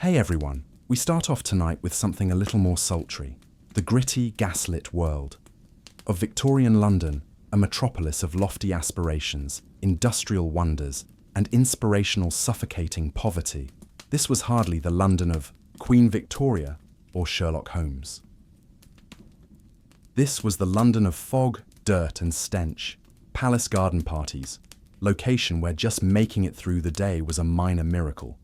Hey everyone, we start off tonight with something a little more sultry. The gritty, gaslit world of Victorian London, a metropolis of lofty aspirations, industrial wonders, and inspirational suffocating poverty. This was hardly the London of Queen Victoria or Sherlock Holmes. This was the London of fog, dirt and stench, palace garden parties, location where just making it through the day was a minor miracle.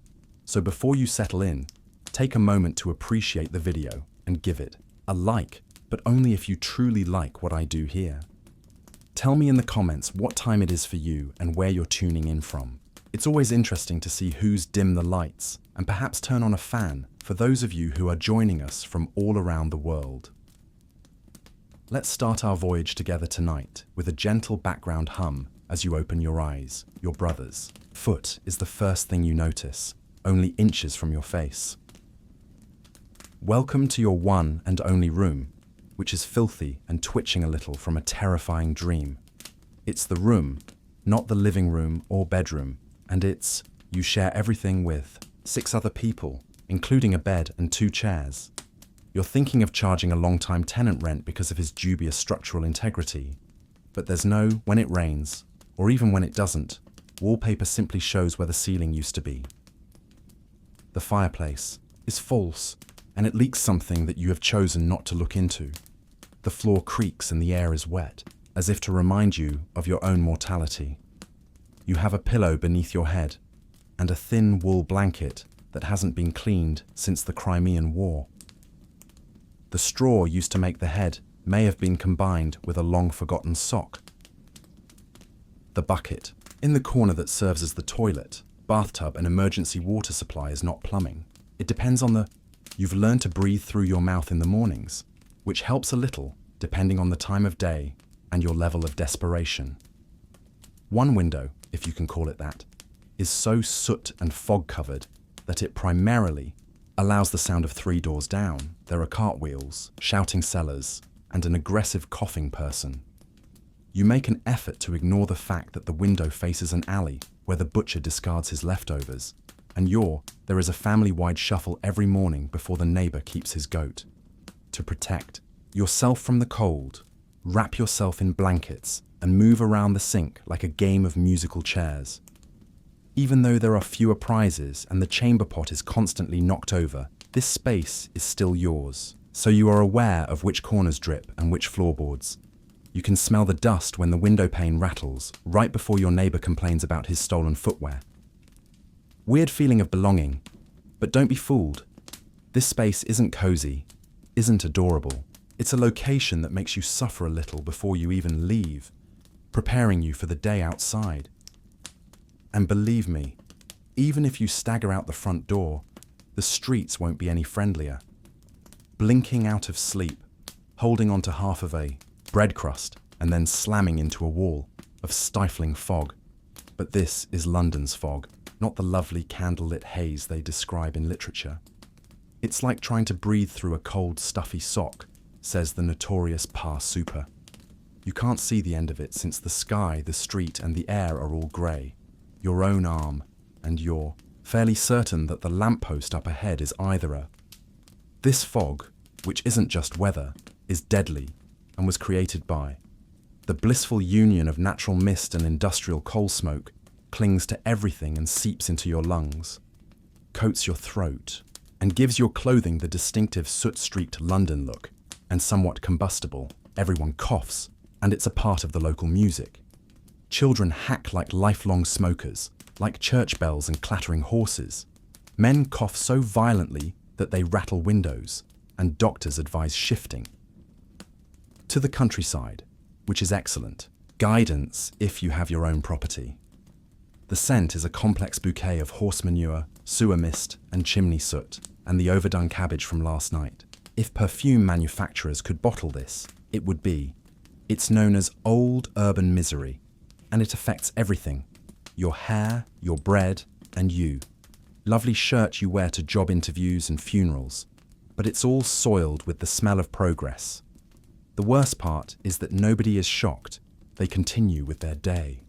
So before you settle in, take a moment to appreciate the video and give it a like, but only if you truly like what I do here. Tell me in the comments what time it is for you and where you're tuning in from. It's always interesting to see who's dim the lights and perhaps turn on a fan for those of you who are joining us from all around the world. Let's start our voyage together tonight with a gentle background hum as you open your eyes. Your brother's foot is the first thing you notice, only inches from your face. Welcome to your one and only room, which is filthy and twitching a little from a terrifying dream. It's the room, not the living room or bedroom, and you share everything with 6 other people, including a bed and 2 chairs. You're thinking of charging a long-time tenant rent because of his dubious structural integrity, but there's no when it rains, or even when it doesn't, wallpaper simply shows where the ceiling used to be. The fireplace is false, and it leaks something that you have chosen not to look into. The floor creaks and the air is wet, as if to remind you of your own mortality. You have a pillow beneath your head, and a thin wool blanket that hasn't been cleaned since the Crimean War. The straw used to make the head may have been combined with a long-forgotten sock. The bucket, in the corner that serves as the toilet, bathtub and emergency water supply is not plumbing. It depends on you've learned to breathe through your mouth in the mornings, which helps a little depending on the time of day and your level of desperation. One window, if you can call it that, is so soot and fog covered that it primarily allows the sound of 3 doors down. There are cartwheels, shouting sellers, and an aggressive coughing person. You make an effort to ignore the fact that the window faces an alley where the butcher discards his leftovers, and there is a family-wide shuffle every morning before the neighbor keeps his goat. To protect yourself from the cold, wrap yourself in blankets and move around the sink like a game of musical chairs. Even though there are fewer prizes and the chamber pot is constantly knocked over, this space is still yours, so you are aware of which corners drip and which floorboards. You can smell the dust when the window pane rattles right before your neighbor complains about his stolen footwear. Weird feeling of belonging, but don't be fooled. This space isn't cozy, isn't adorable. It's a location that makes you suffer a little before you even leave, preparing you for the day outside. And believe me, even if you stagger out the front door, the streets won't be any friendlier. Blinking out of sleep, holding onto half of a bread crust and then slamming into a wall of stifling fog. But this is London's fog, not the lovely candlelit haze they describe in literature. It's like trying to breathe through a cold, stuffy sock, says the notorious Pa Super. You can't see the end of it since the sky, the street and the air are all grey. Your own arm, and you're fairly certain that the lamppost up ahead is either This fog, which isn't just weather, is deadly and was created by the blissful union of natural mist and industrial coal smoke, clings to everything and seeps into your lungs, coats your throat, and gives your clothing the distinctive soot-streaked London look, and somewhat combustible. Everyone coughs, and it's a part of the local music. Children hack like lifelong smokers, like church bells and clattering horses. Men cough so violently that they rattle windows, and doctors advise shifting. To the countryside, which is excellent. Guidance if you have your own property. The scent is a complex bouquet of horse manure, sewer mist, and chimney soot, and the overdone cabbage from last night. If perfume manufacturers could bottle this, it would be. It's known as old urban misery, and it affects everything. Your hair, your bread, and you. Lovely shirt you wear to job interviews and funerals, but it's all soiled with the smell of progress. The worst part is that nobody is shocked. They continue with their day.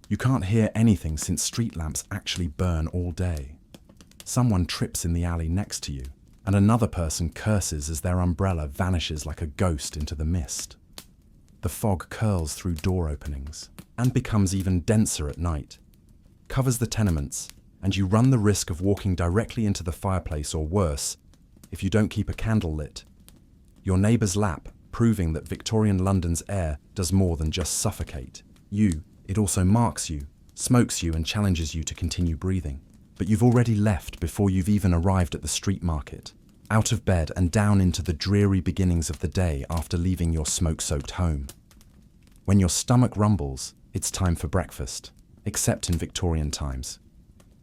You can't hear anything since street lamps actually burn all day. Someone trips in the alley next to you, and another person curses as their umbrella vanishes like a ghost into the mist. The fog curls through door openings and becomes even denser at night, covers the tenements, and you run the risk of walking directly into the fireplace or worse, if you don't keep a candle lit. Your neighbour's lap, proving that Victorian London's air does more than just suffocate you. It also marks you, smokes you, and challenges you to continue breathing. But you've already left before you've even arrived at the street market, out of bed and down into the dreary beginnings of the day after leaving your smoke-soaked home. When your stomach rumbles, it's time for breakfast, except in Victorian times.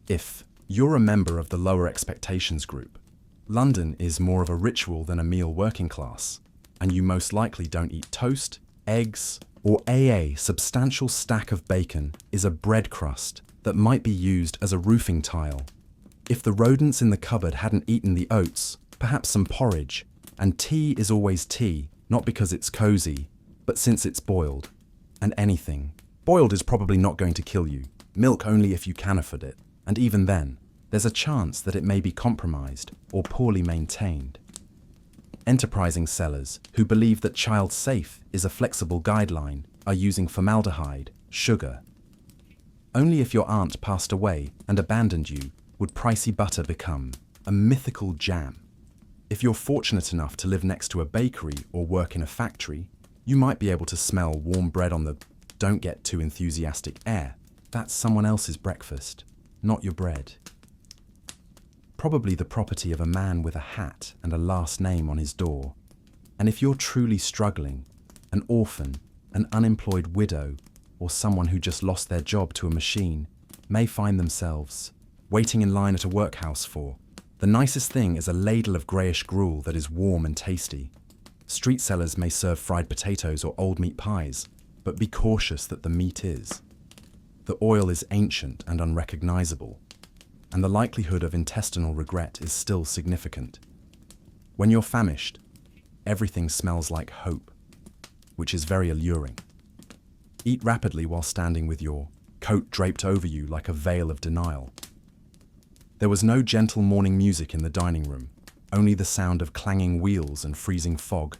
If you're a member of the lower expectations group, London is more of a ritual than a meal working class, and you most likely don't eat toast, eggs, or a substantial stack of bacon is a bread crust that might be used as a roofing tile. If the rodents in the cupboard hadn't eaten the oats, perhaps some porridge, and tea is always tea, not because it's cozy, but since it's boiled. And anything boiled is probably not going to kill you. Milk only if you can afford it, and even then, there's a chance that it may be compromised or poorly maintained. Enterprising sellers who believe that child safe is a flexible guideline are using formaldehyde, sugar. Only if your aunt passed away and abandoned you would pricey butter become a mythical jam. If you're fortunate enough to live next to a bakery or work in a factory, you might be able to smell warm bread on the don't get too enthusiastic air. That's someone else's breakfast, not your bread. Probably the property of a man with a hat and a last name on his door. And if you're truly struggling, an orphan, an unemployed widow, or someone who just lost their job to a machine may find themselves waiting in line at a workhouse for the nicest thing is a ladle of greyish gruel that is warm and tasty. Street sellers may serve fried potatoes or old meat pies, but be cautious that the meat is. The oil is ancient and unrecognisable, and the likelihood of intestinal regret is still significant. When you're famished, everything smells like hope, which is very alluring. Eat rapidly while standing with your coat draped over you like a veil of denial. There was no gentle morning music in the dining room, only the sound of clanging wheels and freezing fog.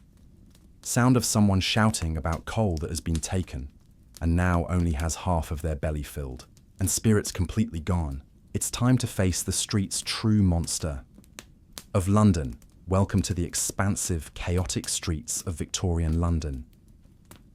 Sound of someone shouting about coal that has been taken, and now only has half of their belly filled, and spirits completely gone. It's time to face the street's true monster. Of London, welcome to the expansive, chaotic streets of Victorian London.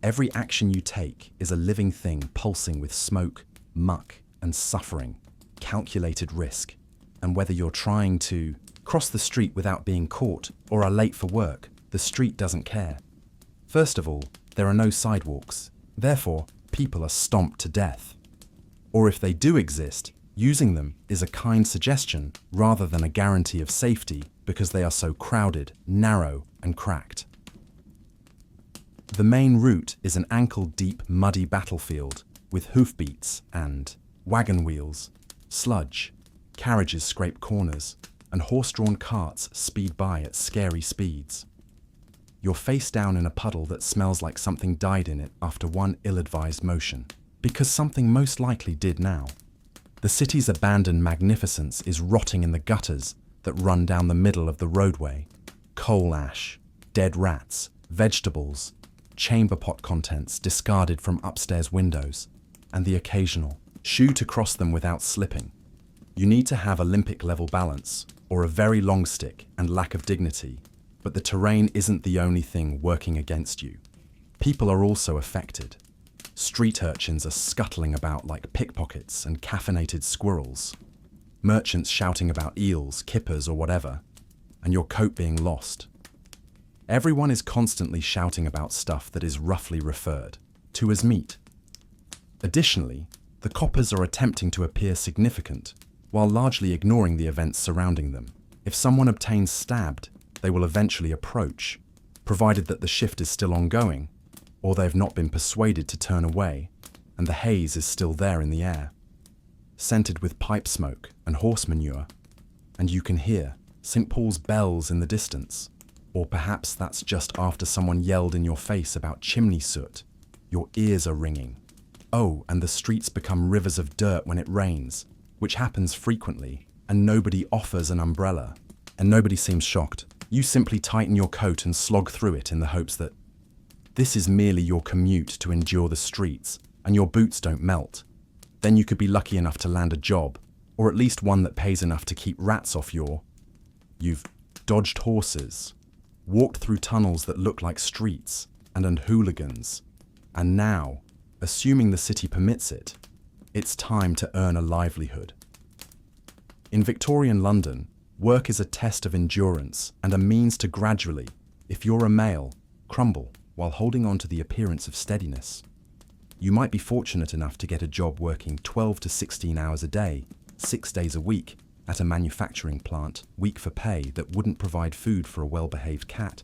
Every action you take is a living thing pulsing with smoke, muck, and suffering, calculated risk. And whether you're trying to cross the street without being caught or are late for work, the street doesn't care. First of all, there are no sidewalks. Therefore, people are stomped to death. Or if they do exist, using them is a kind suggestion rather than a guarantee of safety because they are so crowded, narrow, and cracked. The main route is an ankle-deep, muddy battlefield with hoofbeats and wagon wheels, sludge, carriages scrape corners, and horse-drawn carts speed by at scary speeds. You're face down in a puddle that smells like something died in it after one ill-advised motion, because something most likely did now. The city's abandoned magnificence is rotting in the gutters that run down the middle of the roadway. Coal ash, dead rats, vegetables, chamber pot contents discarded from upstairs windows, and the occasional shoe to cross them without slipping. You need to have Olympic-level balance, or a very long stick and lack of dignity, but the terrain isn't the only thing working against you. People are also affected. Street urchins are scuttling about like pickpockets and caffeinated squirrels. Merchants shouting about eels, kippers, or whatever, and your coat being lost. Everyone is constantly shouting about stuff that is roughly referred to as meat. Additionally, the coppers are attempting to appear significant while largely ignoring the events surrounding them. If someone obtains stabbed, they will eventually approach, provided that the shift is still ongoing, or they have not been persuaded to turn away, and the haze is still there in the air, scented with pipe smoke and horse manure, and you can hear St. Paul's bells in the distance. Or perhaps that's just after someone yelled in your face about chimney soot. Your ears are ringing. Oh, and the streets become rivers of dirt when it rains, which happens frequently, and nobody offers an umbrella, and nobody seems shocked. You simply tighten your coat and slog through it in the hopes that this is merely your commute to endure the streets, and your boots don't melt. Then you could be lucky enough to land a job, or at least one that pays enough to keep rats off your. You've dodged horses, walked through tunnels that look like streets and hooligans, and now, assuming the city permits it, it's time to earn a livelihood. In Victorian London, work is a test of endurance and a means to gradually, if you're a male, crumble while holding on to the appearance of steadiness. You might be fortunate enough to get a job working 12 to 16 hours a day, 6 days a week, at a manufacturing plant, weak for pay that wouldn't provide food for a well-behaved cat.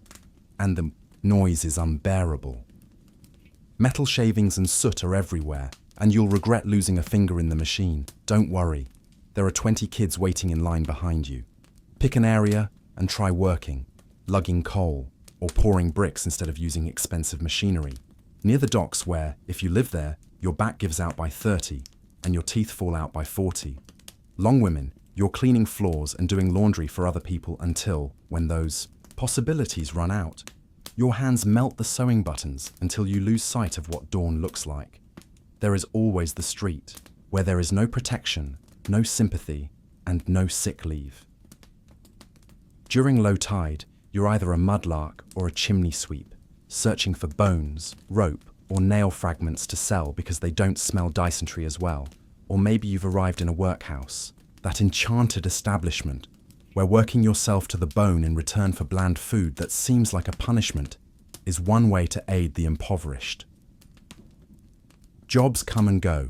And the noise is unbearable. Metal shavings and soot are everywhere, and you'll regret losing a finger in the machine. Don't worry, there are 20 kids waiting in line behind you. Pick an area and try working, lugging coal, or pouring bricks instead of using expensive machinery. Near the docks where, if you live there, your back gives out by 30 and your teeth fall out by 40. Long women, you're cleaning floors and doing laundry for other people until, when those possibilities run out, your hands melt the sewing buttons until you lose sight of what dawn looks like. There is always the street, where there is no protection, no sympathy, and no sick leave. During low tide, you're either a mudlark or a chimney sweep, searching for bones, rope, or nail fragments to sell because they don't smell dysentery as well. Or maybe you've arrived in a workhouse, that enchanted establishment, where working yourself to the bone in return for bland food that seems like a punishment is one way to aid the impoverished. Jobs come and go,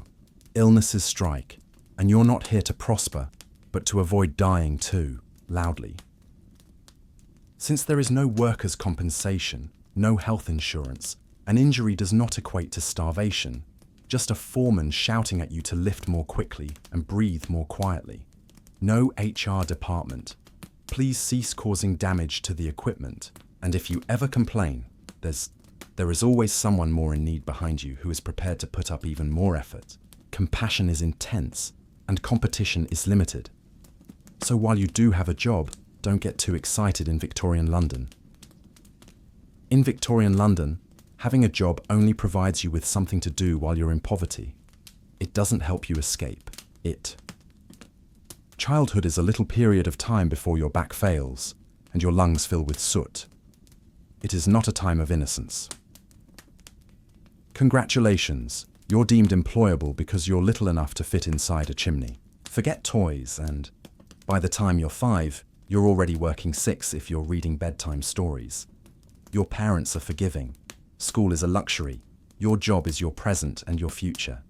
illnesses strike, and you're not here to prosper, but to avoid dying too, loudly. Since there is no workers' compensation, no health insurance, an injury does not equate to starvation, just a foreman shouting at you to lift more quickly and breathe more quietly. No HR department. Please cease causing damage to the equipment, and if you ever complain, there is always someone more in need behind you who is prepared to put up even more effort. Compassion is intense, and competition is limited. So while you do have a job, don't get too excited in Victorian London. In Victorian London, having a job only provides you with something to do while you're in poverty. It doesn't help you escape. Childhood is a little period of time before your back fails and your lungs fill with soot. It is not a time of innocence. Congratulations, you're deemed employable because you're little enough to fit inside a chimney. Forget toys, and by the time you're 5, you're already working 6 if you're reading bedtime stories. Your parents are forgiving. School is a luxury. Your job is your present and your future.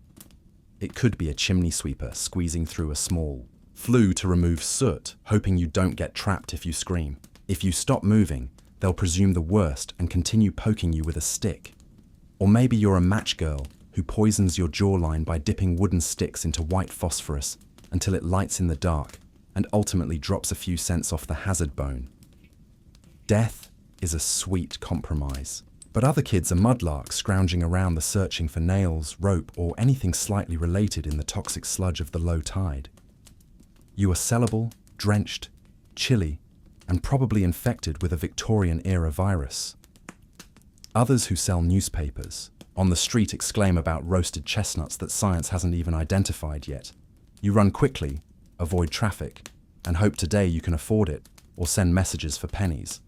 It could be a chimney sweeper squeezing through a small flue to remove soot, hoping you don't get trapped if you scream. If you stop moving, they'll presume the worst and continue poking you with a stick. Or maybe you're a match girl who poisons your jawline by dipping wooden sticks into white phosphorus until it lights in the dark and ultimately drops a few cents off the hazard bone. Death is a sweet compromise. But other kids are mudlarks scrounging around the searching for nails, rope, or anything slightly related in the toxic sludge of the low tide. You are sellable, drenched, chilly, and probably infected with a Victorian-era virus. Others who sell newspapers on the street exclaim about roasted chestnuts that science hasn't even identified yet. You run quickly, avoid traffic, and hope today you can afford it or send messages for pennies.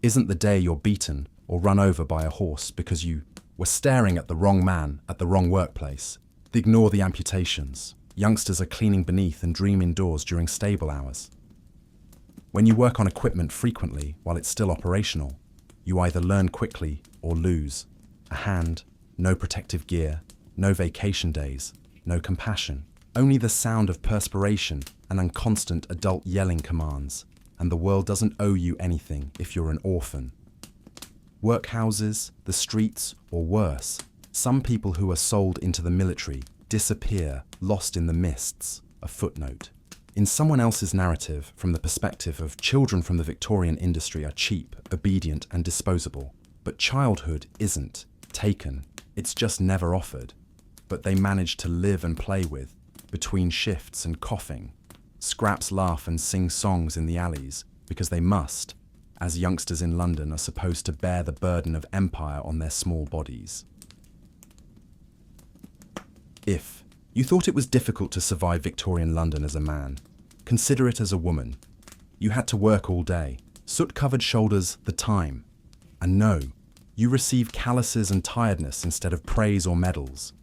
Isn't the day you're beaten or run over by a horse because you were staring at the wrong man at the wrong workplace? Ignore the amputations. Youngsters are cleaning beneath and dream indoors during stable hours. When you work on equipment frequently while it's still operational, you either learn quickly or lose. A hand, no protective gear, no vacation days, no compassion. Only the sound of perspiration and unconstant adult yelling commands, and the world doesn't owe you anything if you're an orphan. Workhouses, the streets, or worse, some people who are sold into the military disappear, lost in the mists. A footnote. In someone else's narrative, from the perspective of children from the Victorian industry are cheap, obedient, and disposable. But childhood isn't taken, it's just never offered. But they manage to live and play with, between shifts and coughing, Scraps laugh and sing songs in the alleys because they must, as youngsters in London are supposed to bear the burden of empire on their small bodies. If you thought it was difficult to survive Victorian London as a man, consider it as a woman. You had to work all day, soot-covered shoulders the time. And no, you receive calluses and tiredness instead of praise or medals,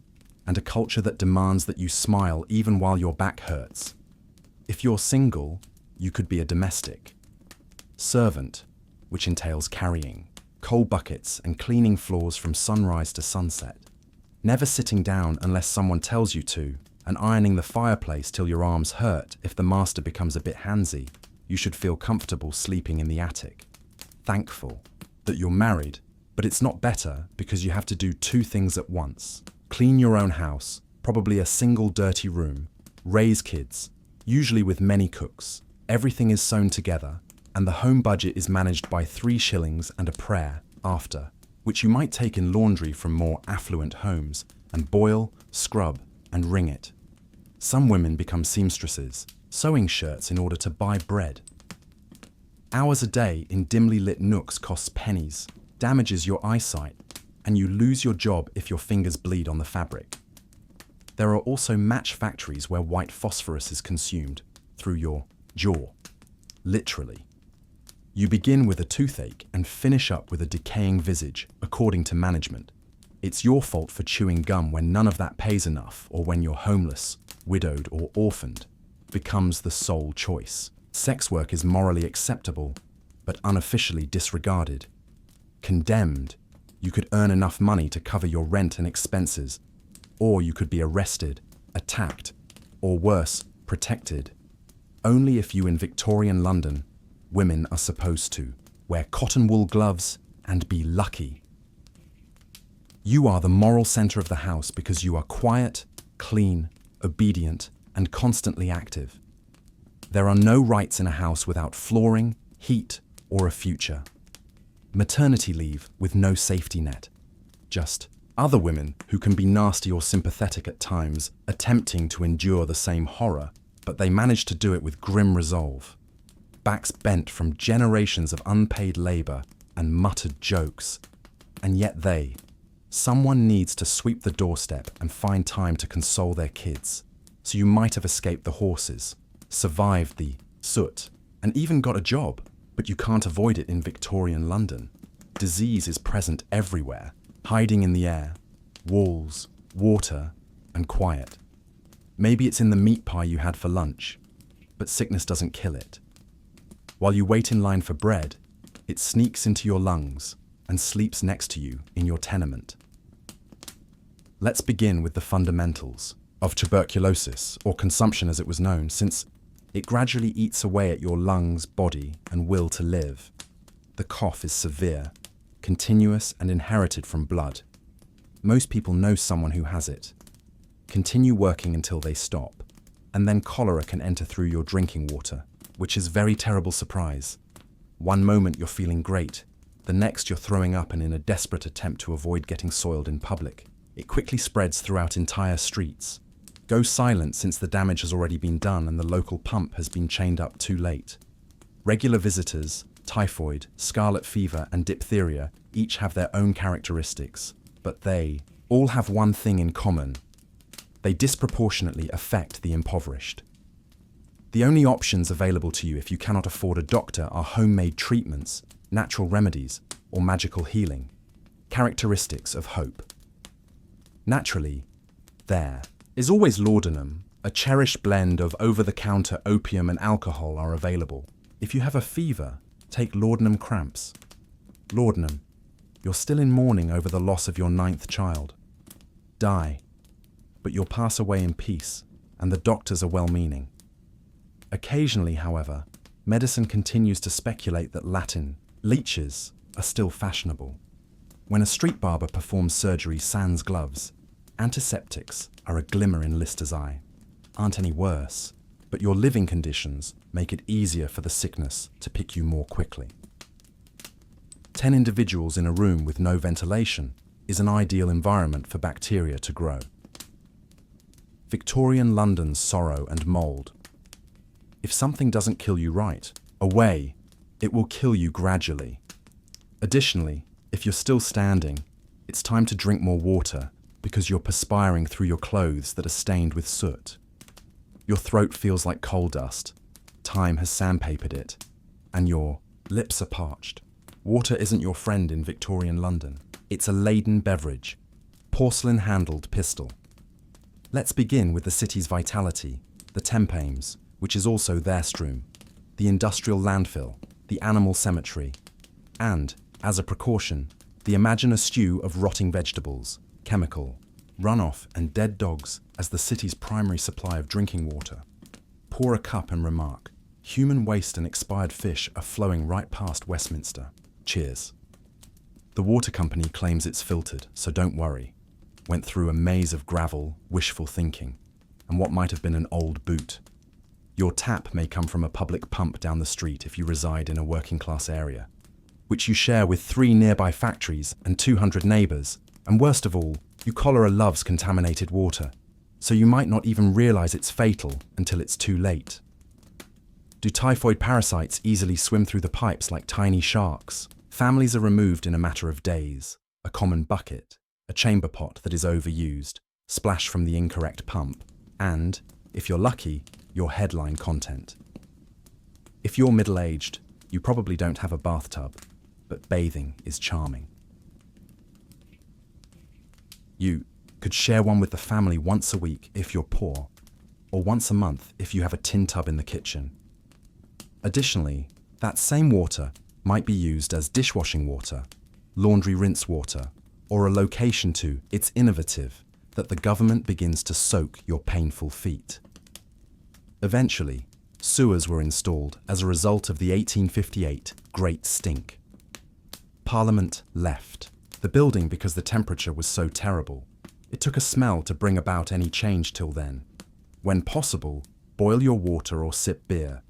and a culture that demands that you smile even while your back hurts. If you're single, you could be a domestic. Servant, which entails carrying coal buckets and cleaning floors from sunrise to sunset. Never sitting down unless someone tells you to, and ironing the fireplace till your arms hurt if the master becomes a bit handsy. You should feel comfortable sleeping in the attic. Thankful that you're married, but it's not better because you have to do two things at once. Clean your own house, probably a single dirty room, raise kids, usually with many cooks. Everything is sewn together, and the home budget is managed by 3 shillings and a prayer after, which you might take in laundry from more affluent homes, and boil, scrub, and wring it. Some women become seamstresses, sewing shirts in order to buy bread. Hours a day in dimly lit nooks costs pennies, damages your eyesight, and you lose your job if your fingers bleed on the fabric. There are also match factories where white phosphorus is consumed through your jaw, literally. You begin with a toothache and finish up with a decaying visage, according to management. It's your fault for chewing gum when none of that pays enough, or when you're homeless, widowed, or orphaned. Becomes the sole choice. Sex work is morally acceptable, but unofficially disregarded. Condemned, you could earn enough money to cover your rent and expenses, or you could be arrested, attacked, or worse, protected. Only if you in Victorian London, women are supposed to wear cotton wool gloves and be lucky. You are the moral centre of the house because you are quiet, clean, obedient, and constantly active. There are no rights in a house without flooring, heat, or a future. Maternity leave with no safety net. Just other women who can be nasty or sympathetic at times, attempting to endure the same horror, but they manage to do it with grim resolve. Backs bent from generations of unpaid labour and muttered jokes. And yet someone needs to sweep the doorstep and find time to console their kids. So you might have escaped the horses, survived the soot, and even got a job, but you can't avoid it in Victorian London. Disease is present everywhere, hiding in the air, walls, water, and quiet. Maybe it's in the meat pie you had for lunch, but sickness doesn't kill it. While you wait in line for bread, it sneaks into your lungs and sleeps next to you in your tenement. Let's begin with the fundamentals of tuberculosis, or consumption as it was known, since it gradually eats away at your lungs, body, and will to live. The cough is severe, continuous, and inherited from blood. Most people know someone who has it. Continue working until they stop, and then cholera can enter through your drinking water, which is a very terrible surprise. One moment you're feeling great, the next you're throwing up, and in a desperate attempt to avoid getting soiled in public, it quickly spreads throughout entire streets. Go silent since the damage has already been done and the local pump has been chained up too late. Regular visitors, typhoid, scarlet fever, and diphtheria each have their own characteristics, but they all have one thing in common. They disproportionately affect the impoverished. The only options available to you if you cannot afford a doctor are homemade treatments, natural remedies, or magical healing. Characteristics of hope. Naturally, there is always laudanum. A cherished blend of over-the-counter opium and alcohol are available. If you have a fever, take laudanum cramps. Laudanum, you're still in mourning over the loss of your 9th child. Die, but you'll pass away in peace, and the doctors are well-meaning. Occasionally, however, medicine continues to speculate that Latin leeches are still fashionable. When a street barber performs surgery sans gloves, antiseptics are a glimmer in Lister's eye. Aren't any worse, but your living conditions make it easier for the sickness to pick you more quickly. 10 individuals in a room with no ventilation is an ideal environment for bacteria to grow. Victorian London's sorrow and mould. If something doesn't kill you right away, it will kill you gradually. Additionally, if you're still standing, it's time to drink more water because you're perspiring through your clothes that are stained with soot. Your throat feels like coal dust. Time has sandpapered it, and your lips are parched. Water isn't your friend in Victorian London. It's a laden beverage, porcelain-handled pistol. Let's begin with the city's vitality, the Thames, which is also their stream, the industrial landfill, the animal cemetery, and, as a precaution, imagine a stew of rotting vegetables, chemical, runoff and dead dogs as the city's primary supply of drinking water. Pour a cup and remark, human waste and expired fish are flowing right past Westminster. Cheers. The water company claims it's filtered, so don't worry. Went through a maze of gravel, wishful thinking, and what might have been an old boot. Your tap may come from a public pump down the street if you reside in a working-class area, which you share with 3 nearby factories and 200 neighbours, and worst of all, your cholera loves contaminated water, so you might not even realise it's fatal until it's too late. Do typhoid parasites easily swim through the pipes like tiny sharks? Families are removed in a matter of days. A common bucket, a chamber pot that is overused, splash from the incorrect pump, and, if you're lucky, your headline content. If you're middle-aged, you probably don't have a bathtub, but bathing is charming. You could share one with the family once a week if you're poor, or once a month if you have a tin tub in the kitchen. Additionally, that same water might be used as dishwashing water, laundry rinse water, or a location to It's innovative that the government begins to soak your painful feet. Eventually, sewers were installed as a result of the 1858 Great Stink. Parliament left the building because the temperature was so terrible. It took a smell to bring about any change till then. When possible, boil your water or sip beer.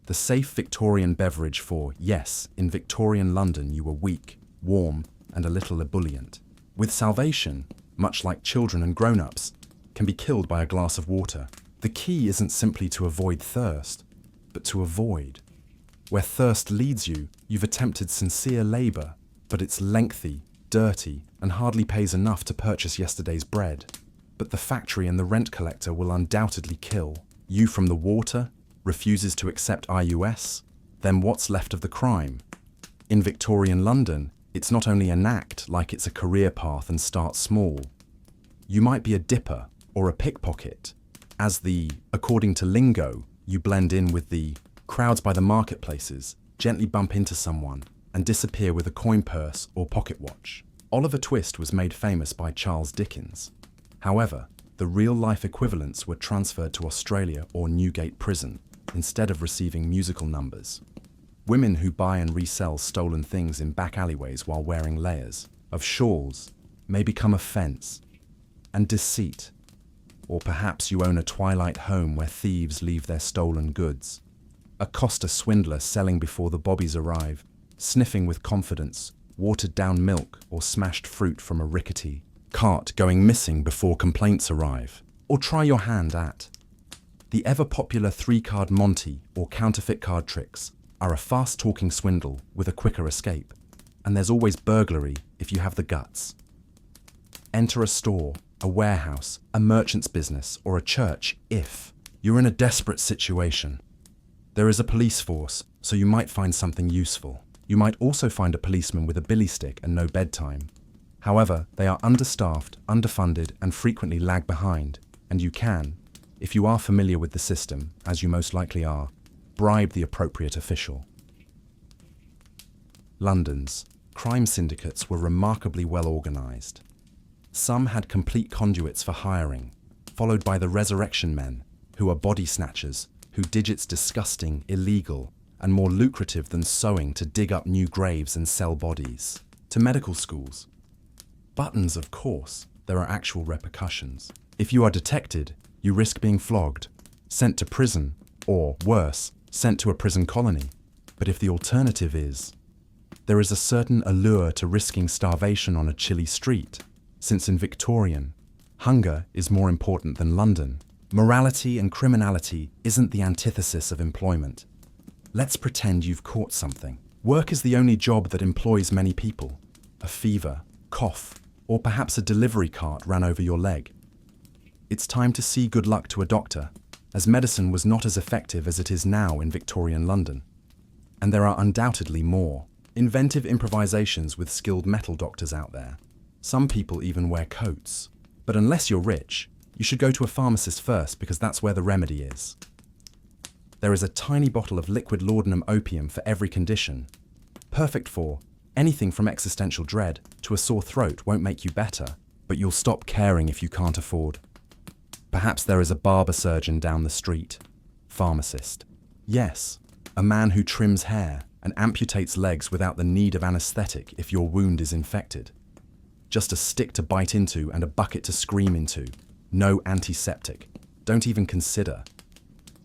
The safe Victorian beverage for, yes, in Victorian London you were weak, warm, and a little ebullient. With salvation, much like children and grown-ups, can be killed by a glass of water. The key isn't simply to avoid thirst, but to avoid. Where thirst leads you, you've attempted sincere labour, but it's lengthy, dirty, and hardly pays enough to purchase yesterday's bread. But the factory and the rent collector will undoubtedly kill. You from the water, refuses to accept IUS, then what's left of the crime? In Victorian London, it's not only an act like it's a career path and start small. You might be a dipper or a pickpocket. As according to lingo, you blend in with the crowds by the marketplaces, gently bump into someone, and disappear with a coin purse or pocket watch. Oliver Twist was made famous by Charles Dickens. However, the real-life equivalents were transferred to Australia or Newgate Prison instead of receiving musical numbers. Women who buy and resell stolen things in back alleyways while wearing layers of shawls may become a fence. And deceit. Or perhaps you own a twilight home where thieves leave their stolen goods. A Costa swindler selling before the bobbies arrive, sniffing with confidence, watered-down milk or smashed fruit from a rickety cart going missing before complaints arrive. Or try your hand at the ever-popular 3-card Monty or counterfeit card tricks are a fast-talking swindle with a quicker escape. And there's always burglary if you have the guts. Enter a store, a warehouse, a merchant's business, or a church if you're in a desperate situation. There is a police force, so you might find something useful. You might also find a policeman with a billy stick and no bedtime. However, they are understaffed, underfunded, and frequently lag behind, and you can, if you are familiar with the system, as you most likely are, bribe the appropriate official. London's crime syndicates were remarkably well organised. Some had complete conduits for hiring, followed by the resurrection men, who are body snatchers, who digits disgusting, illegal, and more lucrative than sewing to dig up new graves and sell bodies. To medical schools. Buttons, of course, there are actual repercussions. If you are detected, you risk being flogged, sent to prison, or, worse, sent to a prison colony. But if the alternative is, there is a certain allure to risking starvation on a chilly street, since in Victorian, hunger is more important than London. Morality and criminality isn't the antithesis of employment. Let's pretend you've caught something. Work is the only job that employs many people. A fever, cough, or perhaps a delivery cart ran over your leg. It's time to see good luck to a doctor, as medicine was not as effective as it is now in Victorian London. And there are undoubtedly more inventive improvisations with skilled metal doctors out there. Some people even wear coats. But unless you're rich, you should go to a pharmacist first because that's where the remedy is. There is a tiny bottle of liquid laudanum opium for every condition. Perfect for anything from existential dread to a sore throat. Won't make you better, but you'll stop caring if you can't afford. Perhaps there is a barber surgeon down the street. Pharmacist. Yes, a man who trims hair and amputates legs without the need of anesthetic if your wound is infected. Just a stick to bite into and a bucket to scream into. No antiseptic. Don't even consider.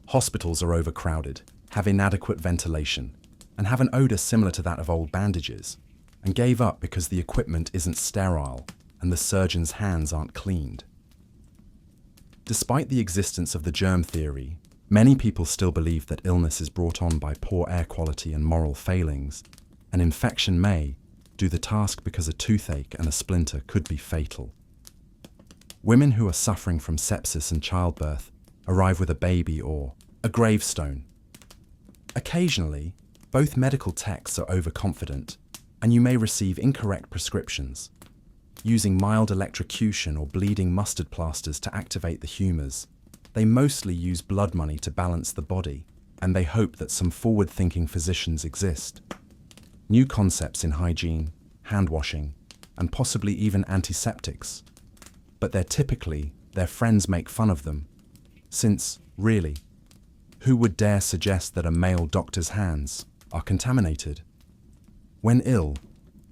Hospitals are overcrowded, have inadequate ventilation, and have an odour similar to that of old bandages, and gave up because the equipment isn't sterile and the surgeon's hands aren't cleaned. Despite the existence of the germ theory, many people still believe that illness is brought on by poor air quality and moral failings. An infection may do the task because a toothache and a splinter could be fatal. Women who are suffering from sepsis and childbirth arrive with a baby or a gravestone. Occasionally, both medical texts are overconfident, and you may receive incorrect prescriptions. Using mild electrocution or bleeding mustard plasters to activate the humours, they mostly use blood money to balance the body, and they hope that some forward-thinking physicians exist. New concepts in hygiene, hand washing, and possibly even antiseptics. But their friends make fun of them, since, really, who would dare suggest that a male doctor's hands are contaminated? When ill,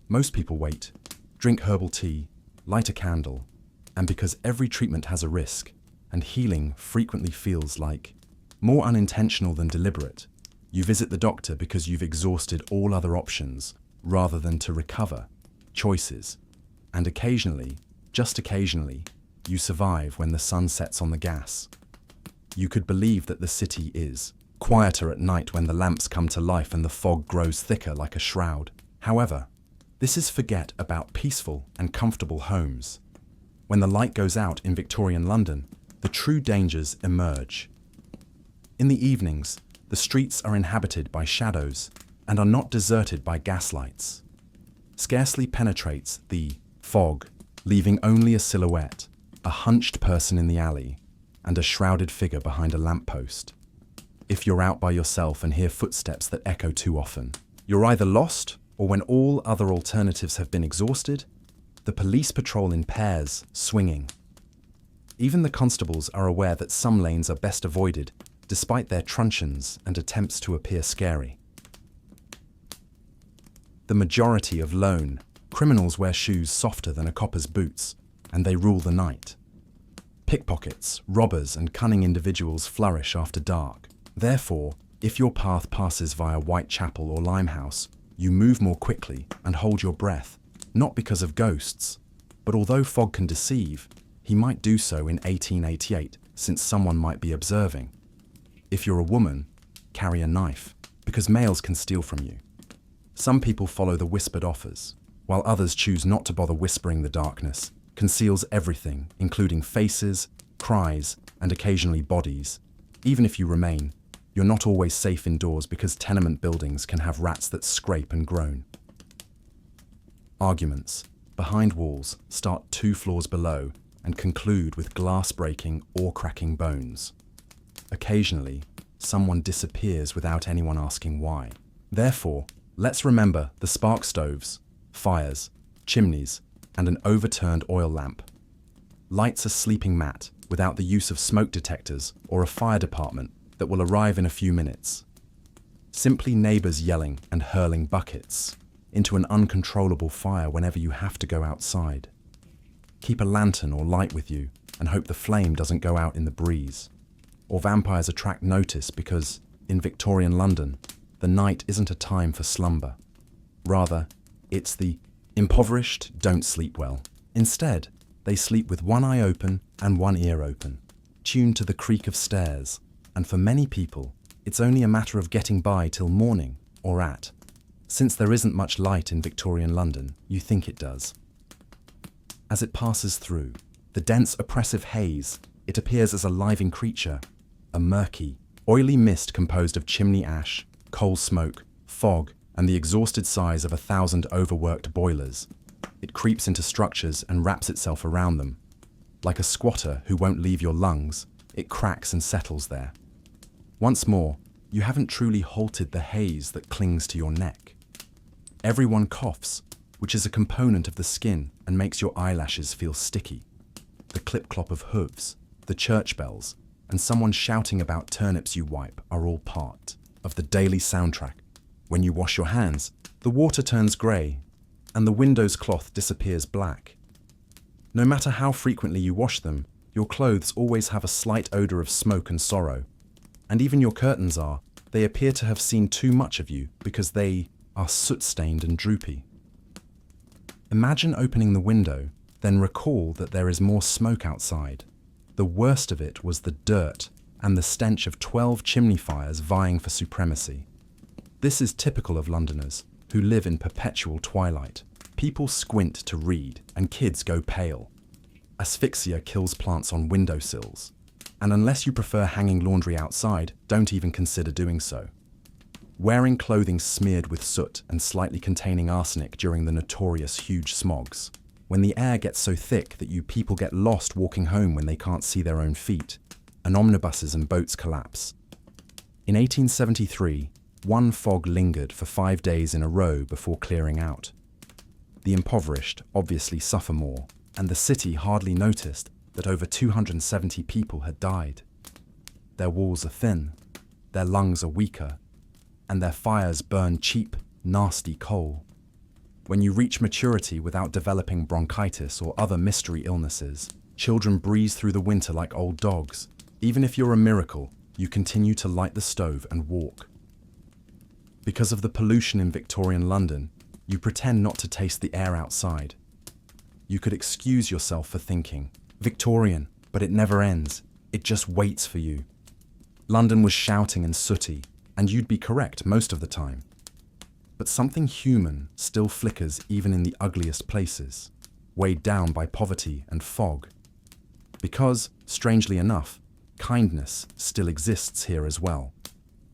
most people wait, drink herbal tea, light a candle, and because every treatment has a risk, and healing frequently feels like more unintentional than deliberate, you visit the doctor because you've exhausted all other options rather than to recover, choices, and occasionally, just occasionally, you survive when the sun sets on the gas. You could believe that the city is quieter at night when the lamps come to life and the fog grows thicker like a shroud. However, this is forget about peaceful and comfortable homes. When the light goes out in Victorian London, the true dangers emerge. In the evenings, the streets are inhabited by shadows and are not deserted by gaslights. Scarcely penetrates the fog, leaving only a silhouette, a hunched person in the alley, and a shrouded figure behind a lamppost. If you're out by yourself and hear footsteps that echo too often, you're either lost, or when all other alternatives have been exhausted, the police patrol in pairs, swinging. Even the constables are aware that some lanes are best avoided, despite their truncheons and attempts to appear scary. The majority of lone criminals wear shoes softer than a copper's boots, and they rule the night. Pickpockets, robbers, and cunning individuals flourish after dark. Therefore, if your path passes via Whitechapel or Limehouse, you move more quickly and hold your breath, not because of ghosts, but although fog can deceive, he might do so in 1888, since someone might be observing. If you're a woman, carry a knife, because males can steal from you. Some people follow the whispered offers, while others choose not to bother whispering. The darkness conceals everything, including faces, cries, and occasionally bodies. Even if you remain, you're not always safe indoors because tenement buildings can have rats that scrape and groan. Arguments behind walls start 2 floors below and conclude with glass breaking or cracking bones. Occasionally, someone disappears without anyone asking why. Therefore, let's remember the spark stoves, fires, chimneys, and an overturned oil lamp. Lights a sleeping mat without the use of smoke detectors or a fire department that will arrive in a few minutes. Simply neighbours yelling and hurling buckets into an uncontrollable fire whenever you have to go outside. Keep a lantern or light with you and hope the flame doesn't go out in the breeze. Or vampires attract notice because, in Victorian London, the night isn't a time for slumber. Rather, it's the impoverished don't sleep well. Instead, they sleep with one eye open and one ear open. tuned to the creak of stairs, and for many people, it's only a matter of getting by till morning, or since there isn't much light in Victorian London, you think it does. As it passes through, the dense oppressive haze, it appears as a living creature, a murky, oily mist composed of chimney ash, coal smoke, fog, and the exhausted sighs of 1,000 overworked boilers. It creeps into structures and wraps itself around them. Like a squatter who won't leave your lungs, it cracks and settles there. Once more, you haven't truly halted the haze that clings to your neck. Everyone coughs, which is a component of the skin and makes your eyelashes feel sticky. The clip-clop of hooves, the church bells, and someone shouting about turnips you wipe are all part of the daily soundtrack. When you wash your hands, the water turns grey, and the window's cloth disappears black. No matter how frequently you wash them, your clothes always have a slight odour of smoke and sorrow. And even your curtains they appear to have seen too much of you because they are soot-stained and droopy. Imagine opening the window, then recall that there is more smoke outside. The worst of it was the dirt and the stench of 12 chimney fires vying for supremacy. This is typical of Londoners, who live in perpetual twilight. People squint to read, and kids go pale. Asphyxia kills plants on windowsills. And unless you prefer hanging laundry outside, don't even consider doing so. Wearing clothing smeared with soot and slightly containing arsenic during the notorious huge smogs. When the air gets so thick that you people get lost walking home when they can't see their own feet, and omnibuses and boats collapse. In 1873, one fog lingered for 5 days in a row before clearing out. The impoverished obviously suffer more, and the city hardly noticed that over 270 people had died. Their walls are thin, their lungs are weaker, and their fires burn cheap, nasty coal. When you reach maturity without developing bronchitis or other mystery illnesses, children breeze through the winter like old dogs. Even if you're a miracle, you continue to light the stove and walk. Because of the pollution in Victorian London, you pretend not to taste the air outside. You could excuse yourself for thinking, Victorian, but it never ends. It just waits for you. London was shouting and sooty, and you'd be correct most of the time. But something human still flickers even in the ugliest places, weighed down by poverty and fog. Because, strangely enough, kindness still exists here as well,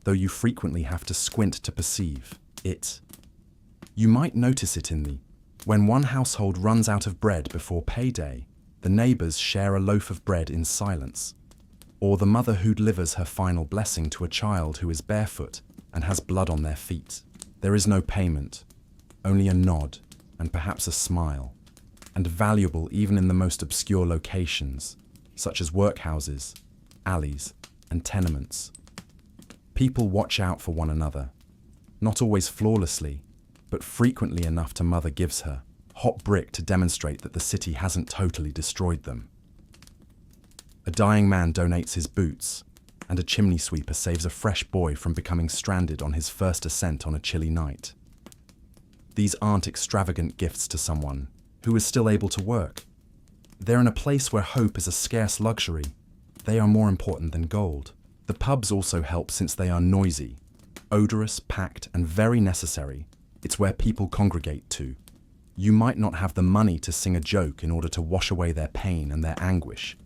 though you frequently have to squint to perceive it. You might notice it in when one household runs out of bread before payday, the neighbours share a loaf of bread in silence. Or the mother who delivers her final blessing to a child who is barefoot and has blood on their feet. There is no payment, only a nod and perhaps a smile, and valuable even in the most obscure locations, such as workhouses, alleys, and tenements. People watch out for one another, not always flawlessly, but frequently enough to mother gives her hot brick to demonstrate that the city hasn't totally destroyed them. A dying man donates his boots, and a chimney sweeper saves a fresh boy from becoming stranded on his first ascent on a chilly night. These aren't extravagant gifts to someone who is still able to work. They're in a place where hope is a scarce luxury. They are more important than gold. The pubs also help since they are noisy, odorous, packed, and very necessary. It's where people congregate to. You might not have the money to sing a joke in order to wash away their pain and their anguish,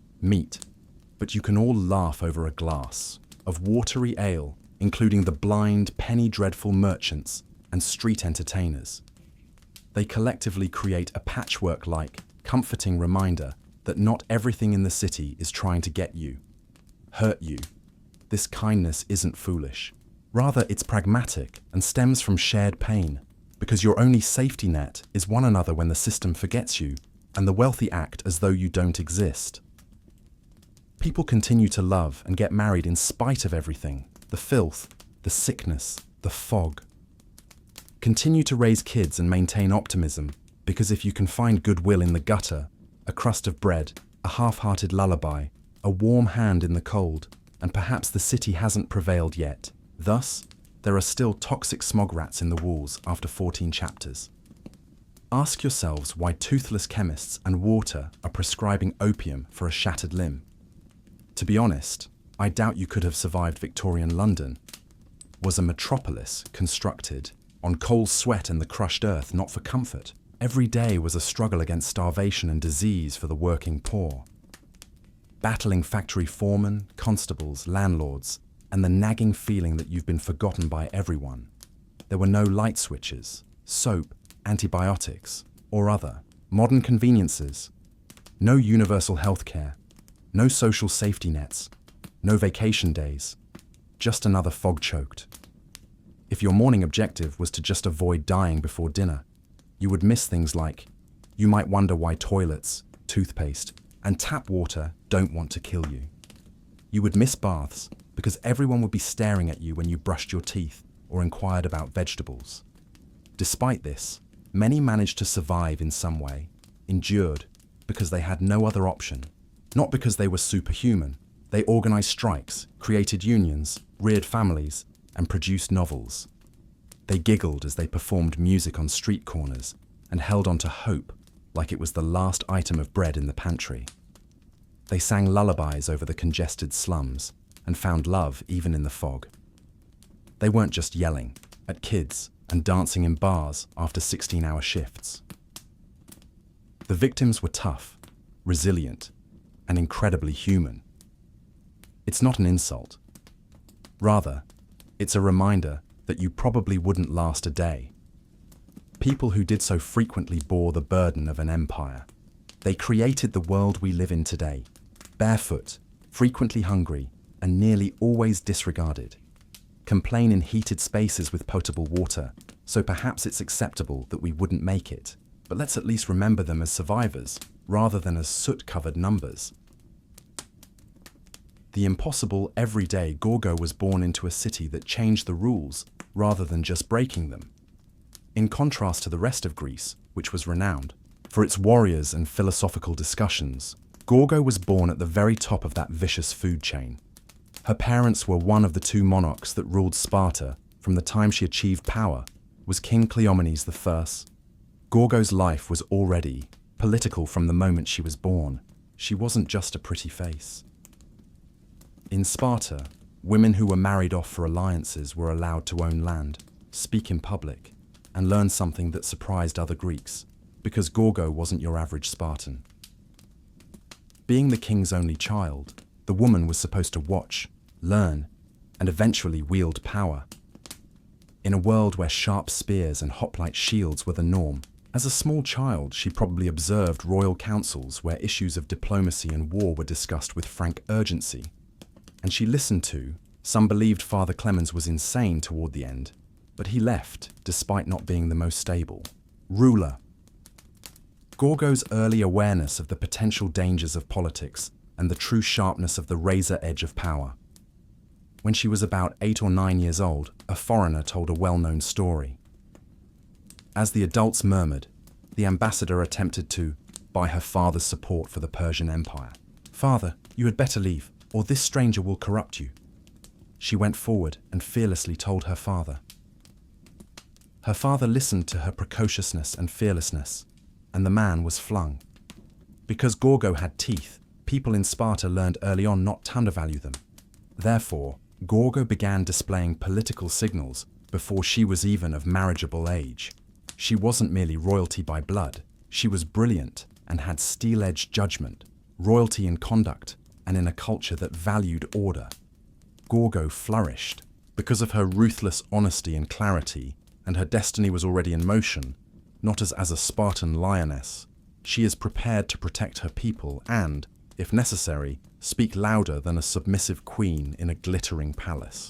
but you can all laugh over a glass of watery ale, including the blind, penny dreadful merchants and street entertainers. They collectively create a patchwork-like, comforting reminder that not everything in the city is trying to get you, hurt you. This kindness isn't foolish. Rather, it's pragmatic and stems from shared pain, because your only safety net is one another when the system forgets you, and the wealthy act as though you don't exist. People continue to love and get married in spite of everything, the filth, the sickness, the fog. Continue to raise kids and maintain optimism, because if you can find goodwill in the gutter, a crust of bread, a half-hearted lullaby, a warm hand in the cold, and perhaps the city hasn't prevailed yet. Thus, there are still toxic smog rats in the walls after 14 chapters. Ask yourselves why toothless chemists and water are prescribing opium for a shattered limb. To be honest, I doubt you could have survived Victorian London. Was a metropolis constructed on coal sweat and the crushed earth, not for comfort. Every day was a struggle against starvation and disease for the working poor. Battling factory foremen, constables, landlords, and the nagging feeling that you've been forgotten by everyone. There were no light switches, soap, antibiotics, or other modern conveniences. No universal healthcare, no social safety nets, no vacation days, just another fog-choked. If your morning objective was to just avoid dying before dinner, you would miss things like, you might wonder why toilets, toothpaste, and tap water don't want to kill you. You would miss baths because everyone would be staring at you when you brushed your teeth or inquired about vegetables. Despite this, many managed to survive in some way, endured, because they had no other option. Not because they were superhuman. They organized strikes, created unions, reared families, and produced novels. They giggled as they performed music on street corners and held on to hope like it was the last item of bread in the pantry. They sang lullabies over the congested slums and found love even in the fog. They weren't just yelling at kids and dancing in bars after 16-hour shifts. The victims were tough, resilient, and incredibly human. It's not an insult. Rather, it's a reminder that you probably wouldn't last a day. People who did so frequently bore the burden of an empire. They created the world we live in today, barefoot, frequently hungry, and nearly always disregarded. Complain in heated spaces with potable water, so perhaps it's acceptable that we wouldn't make it. But let's at least remember them as survivors, rather than as soot-covered numbers. The impossible, everyday Gorgo was born into a city that changed the rules, rather than just breaking them. In contrast to the rest of Greece, which was renowned for its warriors and philosophical discussions, Gorgo was born at the very top of that vicious food chain. Her parents were one of the two monarchs that ruled Sparta from the time she achieved power, was King Cleomenes I. Gorgo's life was already political from the moment she was born. She wasn't just a pretty face. In Sparta, women who were married off for alliances were allowed to own land, speak in public, and learn something that surprised other Greeks, because Gorgo wasn't your average Spartan. Being the king's only child, the woman was supposed to watch, learn, and eventually wield power. In a world where sharp spears and hoplite shields were the norm, as a small child she probably observed royal councils where issues of diplomacy and war were discussed with frank urgency. And she listened to, some believed Father Clemens was insane toward the end, but he left despite not being the most stable ruler. Gorgo's early awareness of the potential dangers of politics and the true sharpness of the razor edge of power. When she was about 8 or 9 years old, a foreigner told a well-known story. As the adults murmured, the ambassador attempted to buy her father's support for the Persian Empire. "Father, you had better leave, or this stranger will corrupt you." She went forward and fearlessly told her father. Her father listened to her precociousness and fearlessness, and the man was flung. Because Gorgo had teeth, people in Sparta learned early on not to undervalue them. Therefore, Gorgo began displaying political signals before she was even of marriageable age. She wasn't merely royalty by blood, she was brilliant and had steel-edged judgment, royalty in conduct, and in a culture that valued order. Gorgo flourished because of her ruthless honesty and clarity, and her destiny was already in motion, not as a Spartan lioness. She is prepared to protect her people and, if necessary, speak louder than a submissive queen in a glittering palace.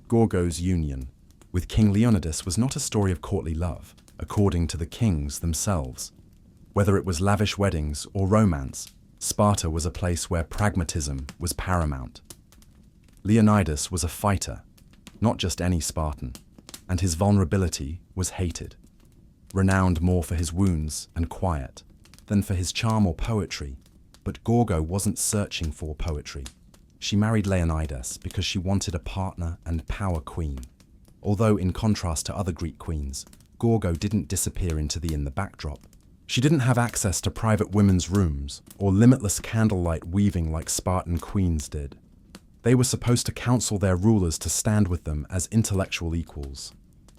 Gorgo's union with King Leonidas was not a story of courtly love, according to the kings themselves. Whether it was lavish weddings or romance, Sparta was a place where pragmatism was paramount. Leonidas was a fighter, not just any Spartan, and his vulnerability was hated. Renowned more for his wounds and quiet than for his charm or poetry, but Gorgo wasn't searching for poetry. She married Leonidas because she wanted a partner and power queen. Although in contrast to other Greek queens, Gorgo didn't disappear into the backdrop. She didn't have access to private women's rooms or limitless candlelight weaving like Spartan queens did. They were supposed to counsel their rulers to stand with them as intellectual equals.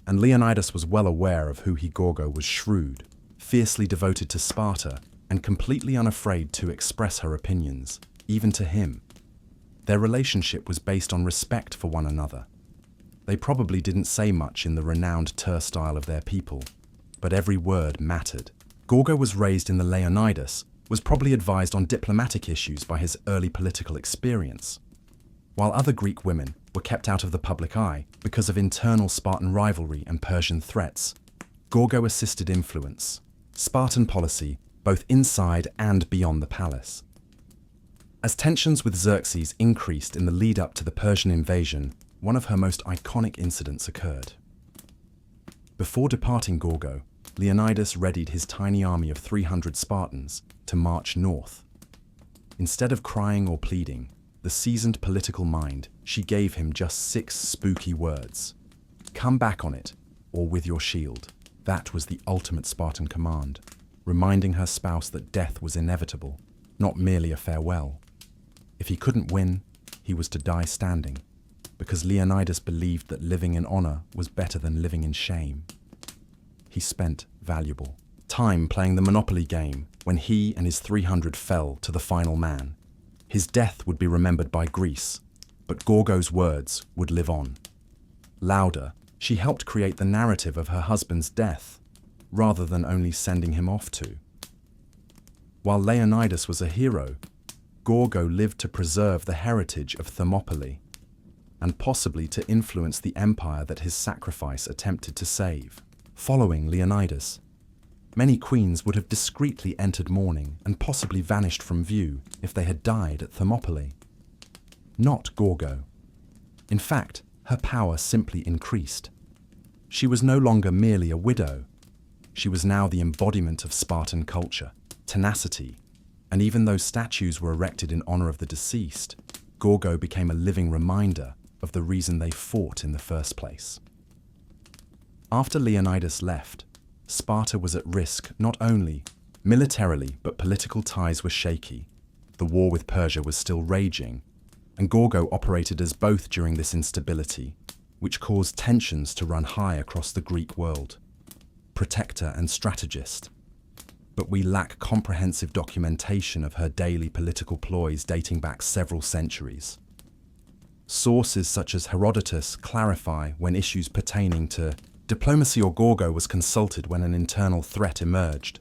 And Leonidas was well aware of who Gorgo was: shrewd, fiercely devoted to Sparta, and completely unafraid to express her opinions, even to him. Their relationship was based on respect for one another. They probably didn't say much in the renowned turnstile of their people, but every word mattered. Gorgo was raised in the Leonidas, was probably advised on diplomatic issues by his early political experience. While other Greek women were kept out of the public eye because of internal Spartan rivalry and Persian threats, Gorgo assisted influence Spartan policy both inside and beyond the palace. As tensions with Xerxes increased in the lead-up to the Persian invasion, one of her most iconic incidents occurred. Before departing Gorgo, Leonidas readied his tiny army of 300 Spartans to march north. Instead of crying or pleading, the seasoned political mind, she gave him just 6 spooky words. "Come back on it, or with your shield." That was the ultimate Spartan command, reminding her spouse that death was inevitable, not merely a farewell. If he couldn't win, he was to die standing, because Leonidas believed that living in honor was better than living in shame. He spent valuable time playing the Monopoly game when he and his 300 fell to the final man. His death would be remembered by Greece, but Gorgo's words would live on. Louder, she helped create the narrative of her husband's death, rather than only sending him off to. While Leonidas was a hero, Gorgo lived to preserve the heritage of Thermopylae, and possibly to influence the empire that his sacrifice attempted to save. Following Leonidas, many queens would have discreetly entered mourning and possibly vanished from view if they had died at Thermopylae. Not Gorgo. In fact, her power simply increased. She was no longer merely a widow. She was now the embodiment of Spartan culture, tenacity, and even though statues were erected in honor of the deceased, Gorgo became a living reminder of the reason they fought in the first place. After Leonidas left, Sparta was at risk not only militarily, but political ties were shaky. The war with Persia was still raging, and Gorgo operated as both during this instability, which caused tensions to run high across the Greek world. Protector and strategist. But we lack comprehensive documentation of her daily political ploys dating back several centuries. Sources such as Herodotus clarify when issues pertaining to diplomacy or Gorgo was consulted when an internal threat emerged.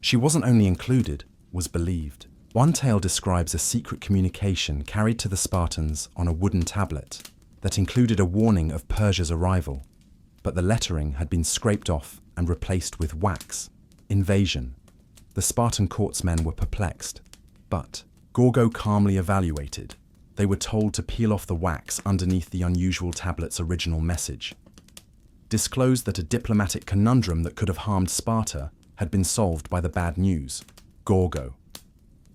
She wasn't only included, was believed. One tale describes a secret communication carried to the Spartans on a wooden tablet that included a warning of Persia's arrival, but the lettering had been scraped off and replaced with wax. Invasion. The Spartan courtsmen were perplexed, but Gorgo calmly evaluated. They were told to peel off the wax underneath the unusual tablet's original message. Disclosed that a diplomatic conundrum that could have harmed Sparta had been solved by the bad news: Gorgo.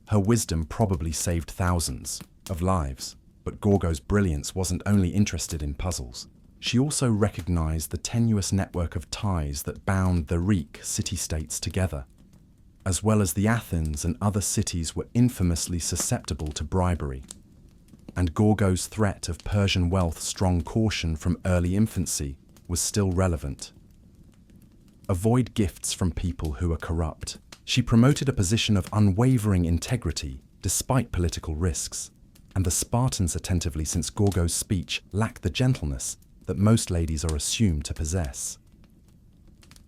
Her wisdom probably saved thousands of lives, but Gorgo's brilliance wasn't only interested in puzzles. She also recognized the tenuous network of ties that bound the Greek city-states together, as well as the Athens and other cities were infamously susceptible to bribery. And Gorgo's threat of Persian wealth's strong caution from early infancy was still relevant. Avoid gifts from people who are corrupt. She promoted a position of unwavering integrity despite political risks, and the Spartans attentively since Gorgo's speech lacked the gentleness that most ladies are assumed to possess.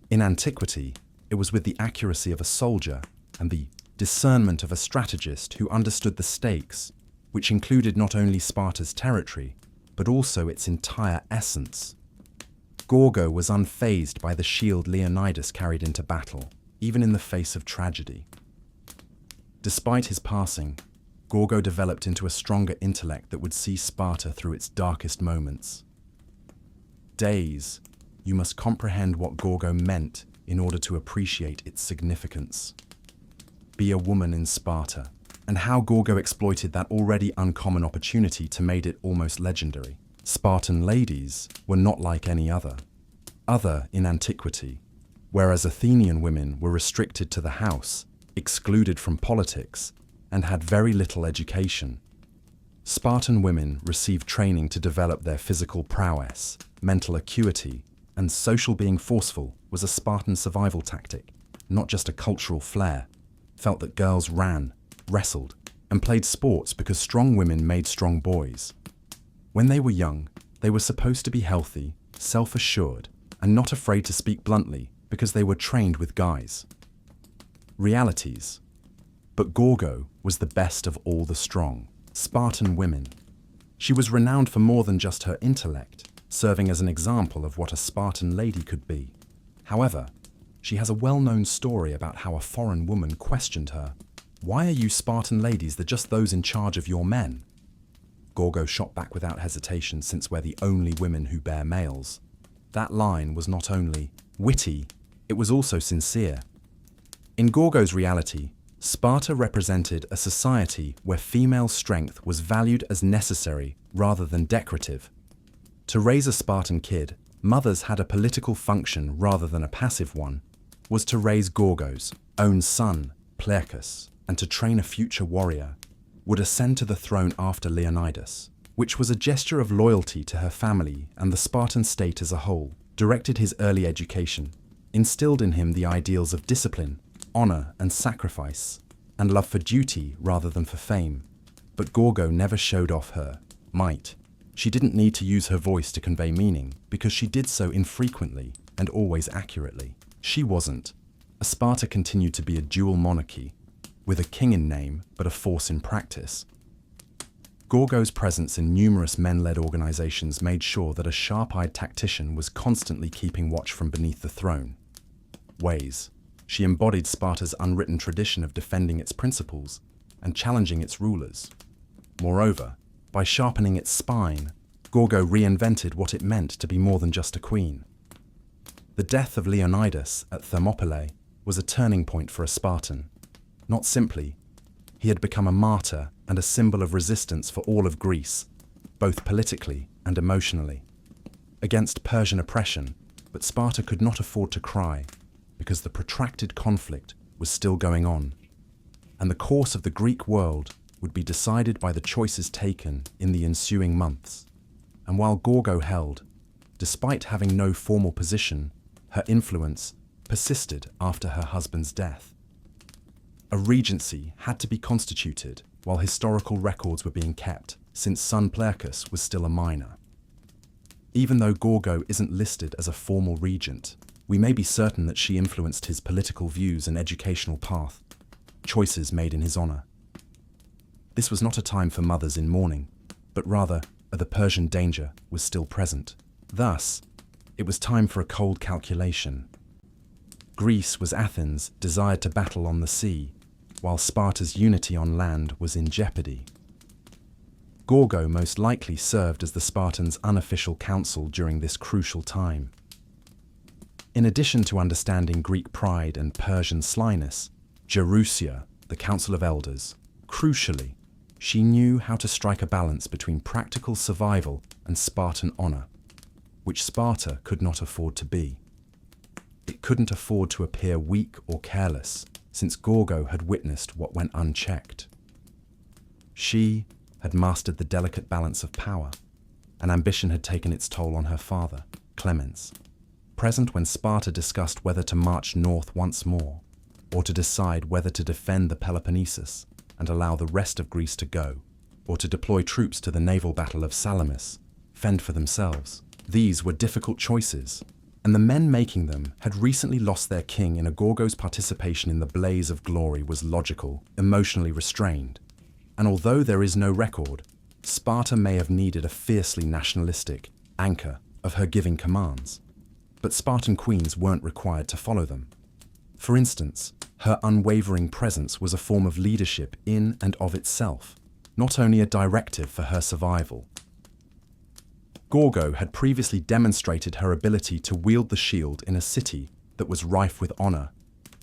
In antiquity, it was with the accuracy of a soldier and the discernment of a strategist who understood the stakes, which included not only Sparta's territory, but also its entire essence. Gorgo was unfazed by the shield Leonidas carried into battle, even in the face of tragedy. Despite his passing, Gorgo developed into a stronger intellect that would see Sparta through its darkest moments. Days, you must comprehend what Gorgo meant in order to appreciate its significance. Be a woman in Sparta, and how Gorgo exploited that already uncommon opportunity to make it almost legendary. Spartan ladies were not like any other in antiquity. whereas Athenian women were restricted to the house, excluded from politics, and had very little education. Spartan women received training to develop their physical prowess, mental acuity, and social. Being forceful was a Spartan survival tactic, not just a cultural flair. Felt that girls ran, wrestled, and played sports because strong women made strong boys. When they were young, they were supposed to be healthy, self-assured, and not afraid to speak bluntly because they were trained with guys. Realities. But Gorgo was the best of all the strong Spartan women. She was renowned for more than just her intellect, serving as an example of what a Spartan lady could be. However, she has a well-known story about how a foreign woman questioned her. "Why are you Spartan ladies just those in charge of your men?" Gorgo shot back without hesitation, since we're the only women who bear males. That line was not only witty, it was also sincere. In Gorgo's reality, Sparta represented a society where female strength was valued as necessary rather than decorative. To raise a Spartan kid, mothers had a political function rather than a passive one. Was to raise Gorgo's own son, Plerchus, and to train a future warrior, would ascend to the throne after Leonidas, which was a gesture of loyalty to her family and the Spartan state as a whole. Directed his early education, instilled in him the ideals of discipline, honor and sacrifice, and love for duty rather than for fame. But Gorgo never showed off her might. She didn't need to use her voice to convey meaning, because she did so infrequently and always accurately. She wasn't. Sparta continued to be a dual monarchy, with a king in name but a force in practice. Gorgo's presence in numerous men-led organizations made sure that a sharp-eyed tactician was constantly keeping watch from beneath the throne. Ways. She embodied Sparta's unwritten tradition of defending its principles and challenging its rulers. Moreover, by sharpening its spine, Gorgo reinvented what it meant to be more than just a queen. The death of Leonidas at Thermopylae was a turning point for a Spartan. Not simply, he had become a martyr and a symbol of resistance for all of Greece, both politically and emotionally, against Persian oppression, but Sparta could not afford to cry, because the protracted conflict was still going on, and the course of the Greek world would be decided by the choices taken in the ensuing months. And while Gorgo held, despite having no formal position, her influence persisted after her husband's death. A regency had to be constituted while historical records were being kept, since son Plerchus was still a minor. Even though Gorgo isn't listed as a formal regent, we may be certain that she influenced his political views and educational path, choices made in his honor. This was not a time for mothers in mourning, but rather the Persian danger was still present. Thus, it was time for a cold calculation. Greece was Athens' desired to battle on the sea, while Sparta's unity on land was in jeopardy. Gorgo most likely served as the Spartans' unofficial counsel during this crucial time. In addition to understanding Greek pride and Persian slyness, Gerousia, the Council of Elders, crucially, she knew how to strike a balance between practical survival and Spartan honor, which Sparta could not afford to be. It couldn't afford to appear weak or careless, since Gorgo had witnessed what went unchecked. She had mastered the delicate balance of power, and ambition had taken its toll on her father, Clemens, present when Sparta discussed whether to march north once more, or to decide whether to defend the Peloponnesus and allow the rest of Greece to go, or to deploy troops to the naval battle of Salamis, fend for themselves. These were difficult choices, and the men making them had recently lost their king, and Gorgo's participation in the blaze of glory was logical, emotionally restrained. And although there is no record, Sparta may have needed a fiercely nationalistic anchor of her giving commands, but Spartan queens weren't required to follow them. For instance, her unwavering presence was a form of leadership in and of itself, not only a directive for her survival. Gorgo had previously demonstrated her ability to wield the shield in a city that was rife with honor,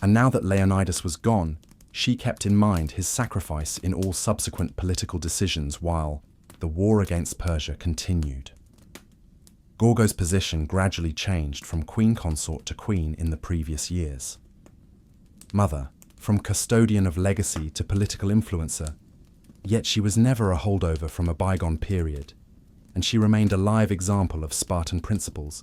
and now that Leonidas was gone, she kept in mind his sacrifice in all subsequent political decisions while the war against Persia continued. Gorgo's position gradually changed from queen consort to queen in the previous years. Mother, from custodian of legacy to political influencer, yet she was never a holdover from a bygone period, and she remained a live example of Spartan principles,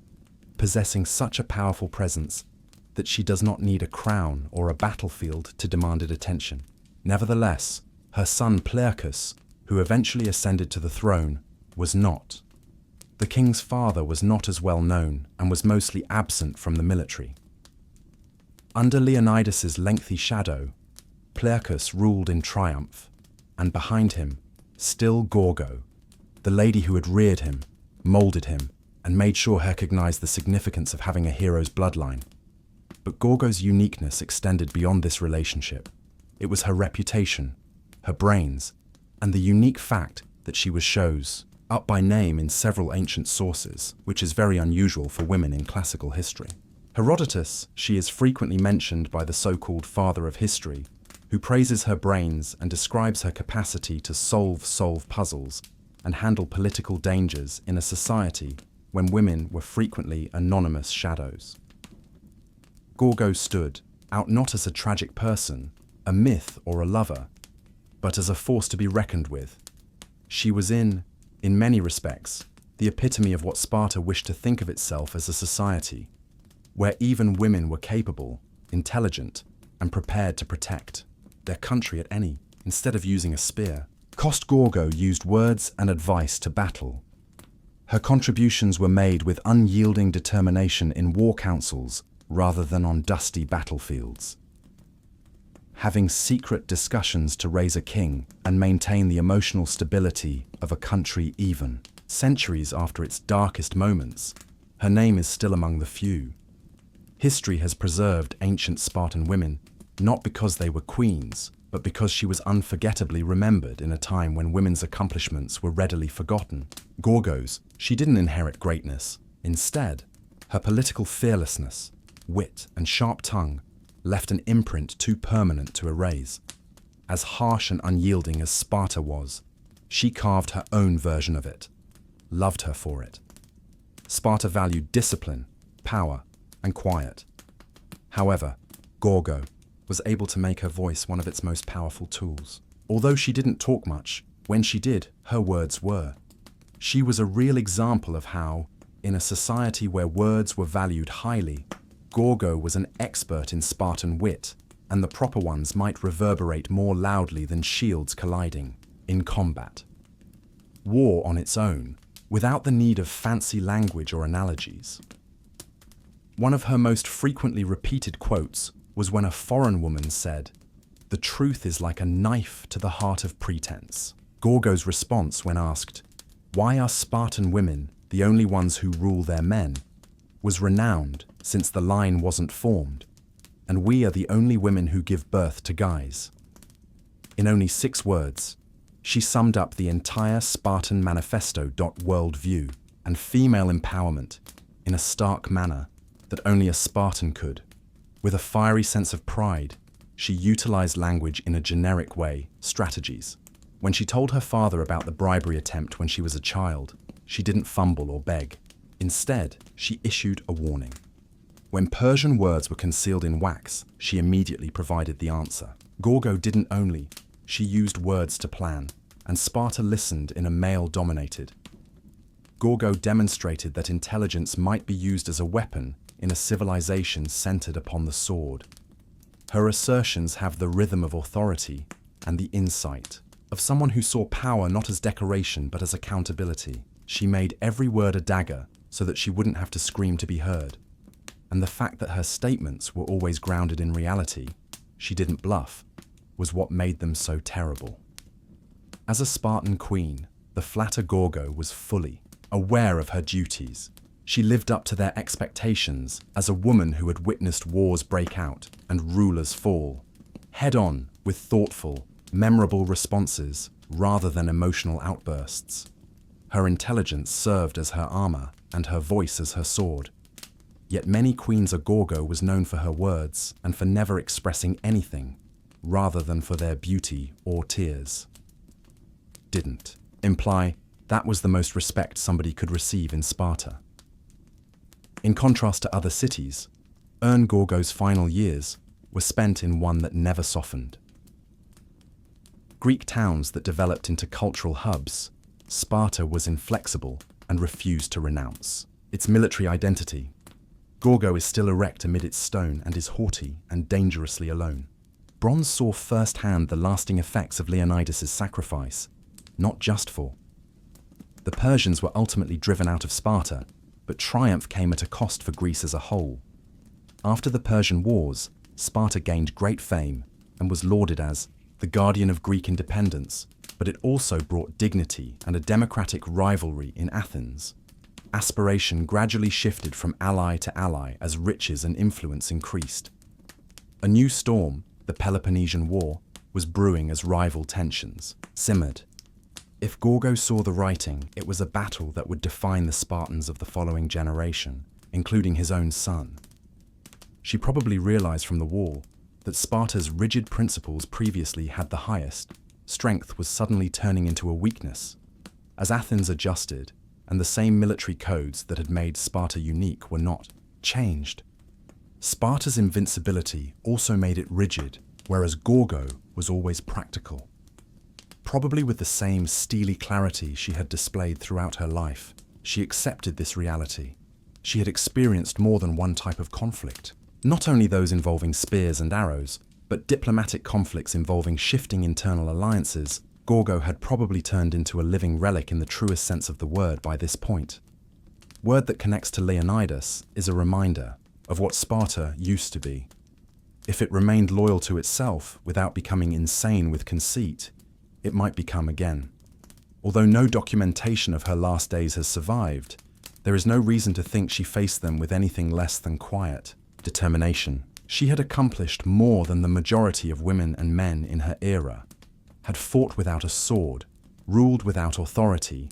possessing such a powerful presence that she does not need a crown or a battlefield to demand attention. Nevertheless, her son Plercus, who eventually ascended to the throne, was not. The king's father was not as well known and was mostly absent from the military. Under Leonidas's lengthy shadow, Plercus ruled in triumph, and behind him, still Gorgo, the lady who had reared him, molded him, and made sure he recognized the significance of having a hero's bloodline. But Gorgo's uniqueness extended beyond this relationship. It was her reputation, her brains, and the unique fact that she was shows up by name in several ancient sources, which is very unusual for women in classical history. Herodotus, she is frequently mentioned by the so-called father of history, who praises her brains and describes her capacity to solve puzzles and handle political dangers in a society when women were frequently anonymous shadows. Gorgo stood out not as a tragic person, a myth or a lover, but as a force to be reckoned with. She was in many respects, the epitome of what Sparta wished to think of itself as a society, where even women were capable, intelligent, and prepared to protect their country at any, instead of using a spear. Gorgo used words and advice to battle. Her contributions were made with unyielding determination in war councils rather than on dusty battlefields. Having secret discussions to raise a king and maintain the emotional stability of a country even centuries after its darkest moments, her name is still among the few. History has preserved ancient Spartan women, not because they were queens, but because she was unforgettably remembered in a time when women's accomplishments were readily forgotten. Gorgo's, she didn't inherit greatness. Instead, her political fearlessness, wit, and sharp tongue left an imprint too permanent to erase. As harsh and unyielding as Sparta was, she carved her own version of it, loved her for it. Sparta valued discipline, power, and quiet. However, Gorgo was able to make her voice one of its most powerful tools. Although she didn't talk much, when she did, her words were. She was a real example of how, in a society where words were valued highly, Gorgo was an expert in Spartan wit, and the proper ones might reverberate more loudly than shields colliding in combat. War on its own, without the need of fancy language or analogies. One of her most frequently repeated quotes was when a foreign woman said, "The truth is like a knife to the heart of pretense." Gorgo's response when asked, "Why are Spartan women the only ones who rule their men?" was renowned since the line wasn't formed, and we are the only women who give birth to guys. In only 6 words, she summed up the entire Spartan manifesto. Worldview and female empowerment in a stark manner that only a Spartan could. With a fiery sense of pride, she utilized language in a generic way, strategies. When she told her father about the bribery attempt when she was a child, she didn't fumble or beg. Instead, she issued a warning. When Persian words were concealed in wax, she immediately provided the answer. Gorgo didn't only, she used words to plan, and Sparta listened in a male-dominated. Gorgo demonstrated that intelligence might be used as a weapon in a civilization centered upon the sword. Her assertions have the rhythm of authority and the insight of someone who saw power not as decoration but as accountability. She made every word a dagger so that she wouldn't have to scream to be heard. And the fact that her statements were always grounded in reality, she didn't bluff, was what made them so terrible. As a Spartan queen, the flatter Gorgo was fully aware of her duties. She lived up to their expectations as a woman who had witnessed wars break out and rulers fall, head-on with thoughtful, memorable responses rather than emotional outbursts. Her intelligence served as her armor and her voice as her sword. Yet many queens Gorgo was known for her words and for never expressing anything, rather than for their beauty or tears. Didn't imply that was the most respect somebody could receive in Sparta. In contrast to other cities, Gorgo's final years were spent in one that never softened. Greek towns that developed into cultural hubs, Sparta was inflexible and refused to renounce its military identity. Gorgo is still erect amid its stone and is haughty and dangerously alone. Bronze saw firsthand the lasting effects of Leonidas's sacrifice, not just for. The Persians were ultimately driven out of Sparta, but triumph came at a cost for Greece as a whole. After the Persian Wars, Sparta gained great fame and was lauded as the guardian of Greek independence, but it also brought dignity and a democratic rivalry in Athens. Aspiration gradually shifted from ally to ally as riches and influence increased. A new storm, the Peloponnesian War, was brewing as rival tensions simmered. If Gorgo saw the writing, it was a battle that would define the Spartans of the following generation, including his own son. She probably realized from the wall that Sparta's rigid principles previously had the highest. Strength was suddenly turning into a weakness. As Athens adjusted, and the same military codes that had made Sparta unique were not changed. Sparta's invincibility also made it rigid, whereas Gorgo was always practical. Probably with the same steely clarity she had displayed throughout her life, she accepted this reality. She had experienced more than one type of conflict, not only those involving spears and arrows, but diplomatic conflicts involving shifting internal alliances. Gorgo had probably turned into a living relic in the truest sense of the word by this point. Word that connects to Leonidas is a reminder of what Sparta used to be. If it remained loyal to itself without becoming insane with conceit, it might become again. Although no documentation of her last days has survived, there is no reason to think she faced them with anything less than quiet determination. She had accomplished more than the majority of women and men in her era, had fought without a sword, ruled without authority,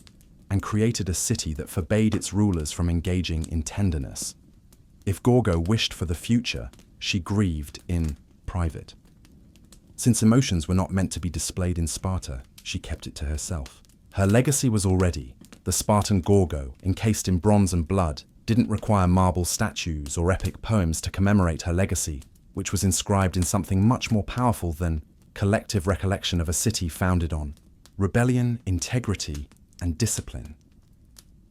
and created a city that forbade its rulers from engaging in tenderness. If Gorgo wished for the future, she grieved in private. Since emotions were not meant to be displayed in Sparta, she kept it to herself. Her legacy was already. The Spartan Gorgo, encased in bronze and blood, didn't require marble statues or epic poems to commemorate her legacy, which was inscribed in something much more powerful than collective recollection of a city founded on rebellion, integrity, and discipline.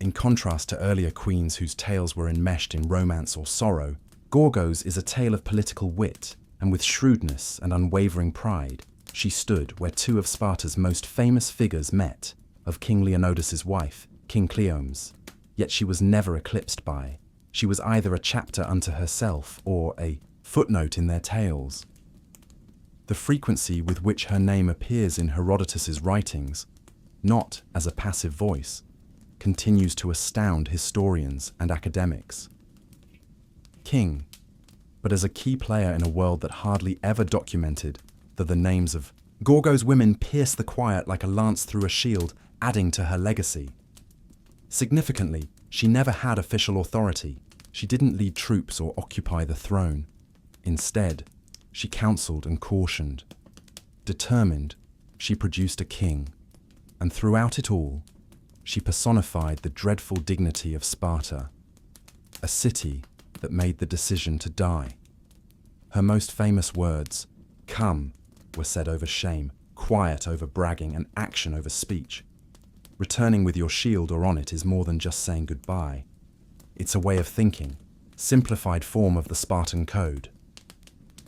In contrast to earlier queens whose tales were enmeshed in romance or sorrow, Gorgo's is a tale of political wit, and with shrewdness and unwavering pride, she stood where two of Sparta's most famous figures met, of King Leonidas's wife, King Cleome's. Yet she was never eclipsed by. She was either a chapter unto herself or a footnote in their tales. The frequency with which her name appears in Herodotus's writings, not as a passive voice, continues to astound historians and academics. King, but as a key player in a world that hardly ever documented that the names of Gorgo's women pierce the quiet like a lance through a shield, adding to her legacy. Significantly, she never had official authority. She didn't lead troops or occupy the throne. Instead, she counseled and cautioned. Determined, she produced a king, and throughout it all, she personified the dreadful dignity of Sparta, a city that made the decision to die. Her most famous words, "Come," were said over shame, quiet over bragging, and action over speech. Returning with your shield or on it is more than just saying goodbye. It's a way of thinking, simplified form of the Spartan code.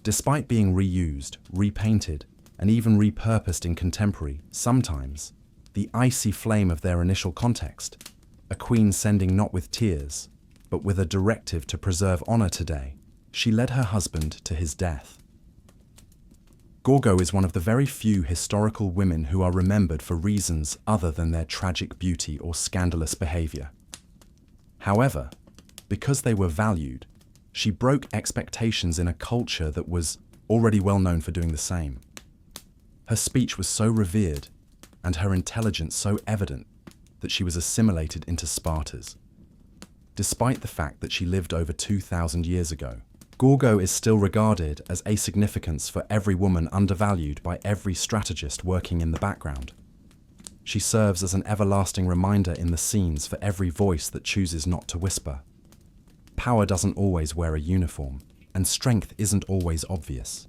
Despite being reused, repainted, and even repurposed in contemporary, sometimes, the icy flame of their initial context, a queen sending not with tears, but with a directive to preserve honor today, she led her husband to his death. Gorgo is one of the very few historical women who are remembered for reasons other than their tragic beauty or scandalous behavior. However, because they were valued, she broke expectations in a culture that was already well known for doing the same. Her speech was so revered, and her intelligence so evident, that she was assimilated into Sparta's. Despite the fact that she lived over 2,000 years ago, Gorgo is still regarded as a significance for every woman undervalued by every strategist working in the background. She serves as an everlasting reminder in the scenes for every voice that chooses not to whisper. Power doesn't always wear a uniform, and strength isn't always obvious.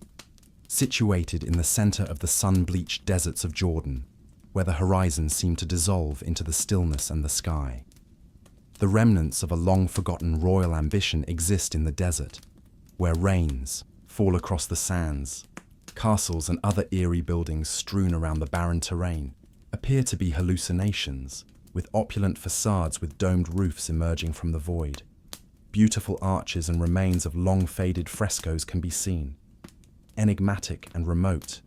Situated in the center of the sun-bleached deserts of Jordan, where the horizons seem to dissolve into the stillness and the sky, the remnants of a long-forgotten royal ambition exist in the desert, where rains fall across the sands. Castles and other eerie buildings strewn around the barren terrain appear to be hallucinations, with opulent facades with domed roofs emerging from the void. Beautiful arches and remains of long-faded frescoes can be seen, enigmatic and remote,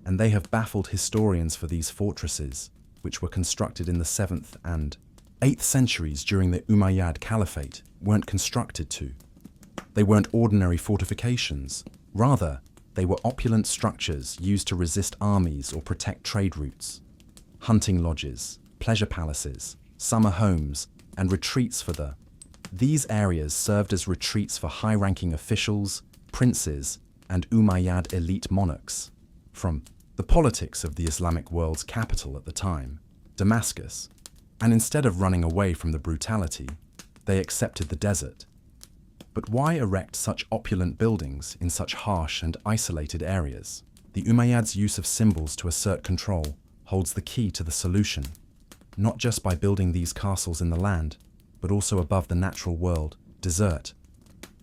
and they have baffled historians, for these fortresses, which were constructed in the 7th and 8th centuries during the Umayyad Caliphate, weren't constructed to. They weren't ordinary fortifications. Rather, they were opulent structures used to resist armies or protect trade routes. Hunting lodges, pleasure palaces, summer homes, and retreats for the. These areas served as retreats for high-ranking officials, princes, and Umayyad elite monarchs. From the politics of the Islamic world's capital at the time, Damascus, and instead of running away from the brutality, they accepted the desert. But why erect such opulent buildings in such harsh and isolated areas? The Umayyads' use of symbols to assert control holds the key to the solution, not just by building these castles in the land, but also above the natural world, desert.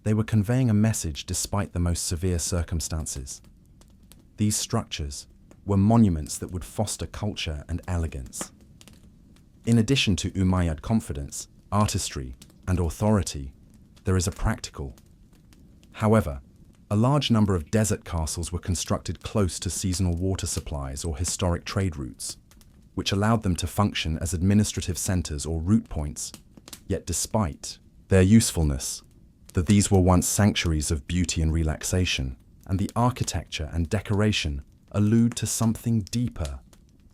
They were conveying a message despite the most severe circumstances. These structures were monuments that would foster culture and elegance. In addition to Umayyad confidence, artistry, and authority, there is a practical. However, a large number of desert castles were constructed close to seasonal water supplies or historic trade routes, which allowed them to function as administrative centers or route points. Yet despite their usefulness, that these were once sanctuaries of beauty and relaxation, and the architecture and decoration allude to something deeper,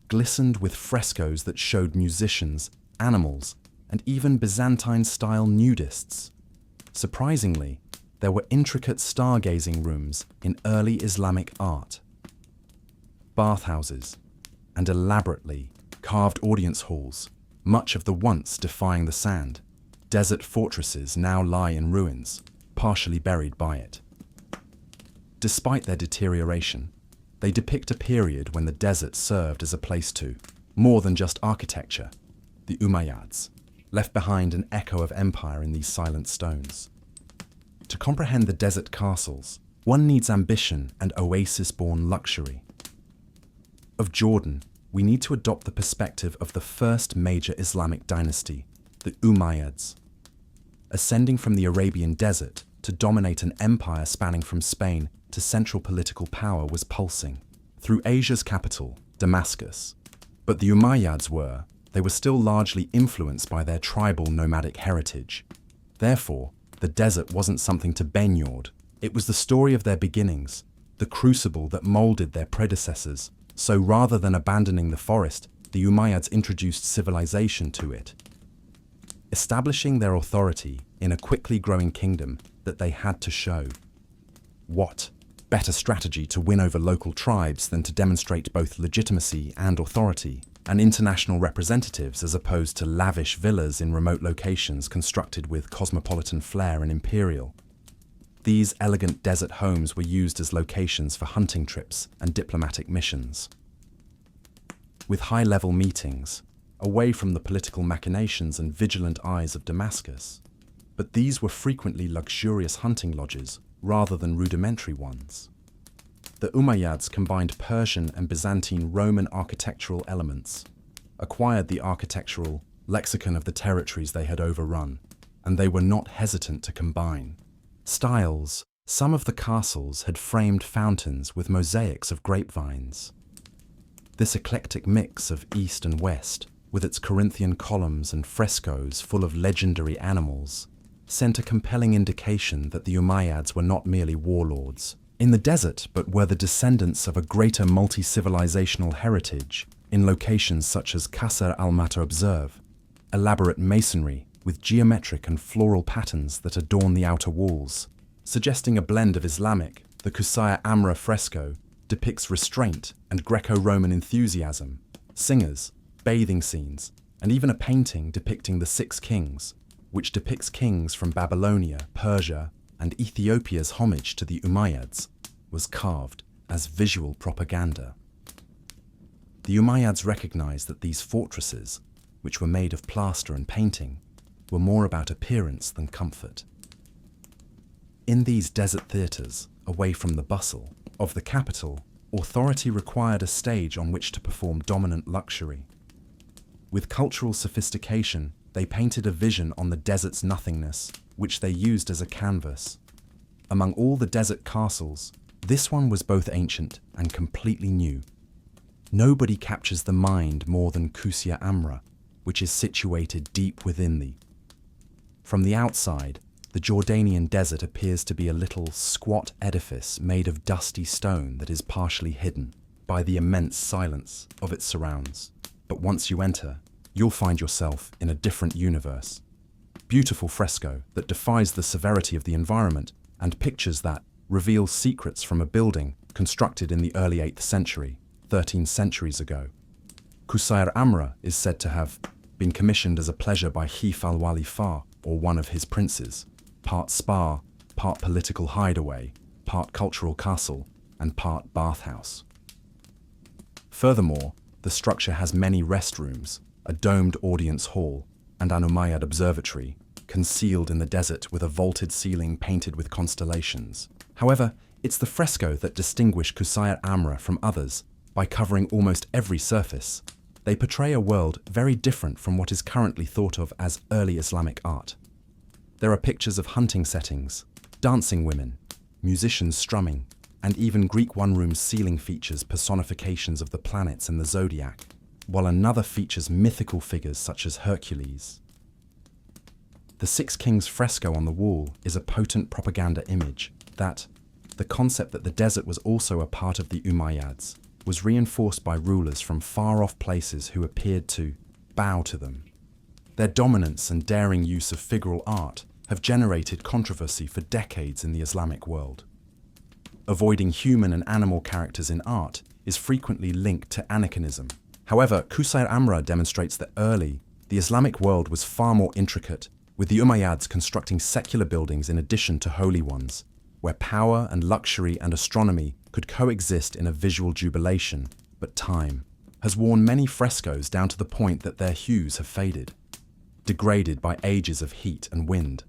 glistened with frescoes that showed musicians, animals, and even Byzantine-style nudists. Surprisingly, there were intricate stargazing rooms in early Islamic art, bathhouses, and elaborately carved audience halls, much of the once defying the sand. Desert fortresses now lie in ruins, partially buried by it. Despite their deterioration, they depict a period when the desert served as a place to more than just architecture. The Umayyads left behind an echo of empire in these silent stones. To comprehend the desert castles, one needs ambition and oasis-born luxury. Of Jordan, we need to adopt the perspective of the first major Islamic dynasty, the Umayyads. Ascending from the Arabian desert to dominate an empire spanning from Spain to central political power was pulsing through Asia's capital, Damascus. But the Umayyads they were still largely influenced by their tribal nomadic heritage. Therefore, the desert wasn't something to benyard. It was the story of their beginnings, the crucible that molded their predecessors. So rather than abandoning the forest, the Umayyads introduced civilization to it, establishing their authority in a quickly growing kingdom that they had to show. What better strategy to win over local tribes than to demonstrate both legitimacy and authority, and international representatives as opposed to lavish villas in remote locations constructed with cosmopolitan flair and imperial. These elegant desert homes were used as locations for hunting trips and diplomatic missions. With high-level meetings, away from the political machinations and vigilant eyes of Damascus, but these were frequently luxurious hunting lodges rather than rudimentary ones. The Umayyads combined Persian and Byzantine Roman architectural elements, acquired the architectural lexicon of the territories they had overrun, and they were not hesitant to combine styles. Some of the castles had framed fountains with mosaics of grapevines. This eclectic mix of East and West, with its Corinthian columns and frescoes full of legendary animals, sent a compelling indication that the Umayyads were not merely warlords in the desert, but were the descendants of a greater multi-civilizational heritage in locations such as Qasr al-Mata. Observe elaborate masonry with geometric and floral patterns that adorn the outer walls, suggesting a blend of Islamic. The Qusayr Amra fresco depicts restraint and Greco-Roman enthusiasm, singers, bathing scenes, and even a painting depicting the Six Kings, which depicts kings from Babylonia, Persia, and Ethiopia's homage to the Umayyads, was carved as visual propaganda. The Umayyads recognized that these fortresses, which were made of plaster and painting, were more about appearance than comfort. In these desert theatres, away from the bustle of the capital, authority required a stage on which to perform dominant luxury. With cultural sophistication, they painted a vision on the desert's nothingness, which they used as a canvas. Among all the desert castles, this one was both ancient and completely new. Nobody captures the mind more than Qusya Amra, which is situated deep within thee. From the outside, the Jordanian desert appears to be a little squat edifice made of dusty stone that is partially hidden by the immense silence of its surrounds. But once you enter, you'll find yourself in a different universe. Beautiful fresco that defies the severity of the environment, and pictures that reveal secrets from a building constructed in the early 8th century, 13 centuries ago. Qusayr Amra is said to have been commissioned as a pleasure by Khif al-Wali Fa, or one of his princes, part spa, part political hideaway, part cultural castle, and part bathhouse. Furthermore, the structure has many restrooms, a domed audience hall, and an Umayyad observatory, concealed in the desert with a vaulted ceiling painted with constellations. However, it's the fresco that distinguish Qusayr Amra from others. By covering almost every surface, they portray a world very different from what is currently thought of as early Islamic art. There are pictures of hunting settings, dancing women, musicians strumming, and even Greek one-room ceiling features personifications of the planets and the zodiac, while another features mythical figures such as Hercules. The Six Kings fresco on the wall is a potent propaganda image that the concept that the desert was also a part of the Umayyads was reinforced by rulers from far-off places who appeared to bow to them. Their dominance and daring use of figural art have generated controversy for decades in the Islamic world. Avoiding human and animal characters in art is frequently linked to aniconism. However, Qusayr Amra demonstrates that early, the Islamic world was far more intricate, with the Umayyads constructing secular buildings in addition to holy ones, where power and luxury and astronomy could coexist in a visual jubilation. But time has worn many frescoes down to the point that their hues have faded, degraded by ages of heat and wind.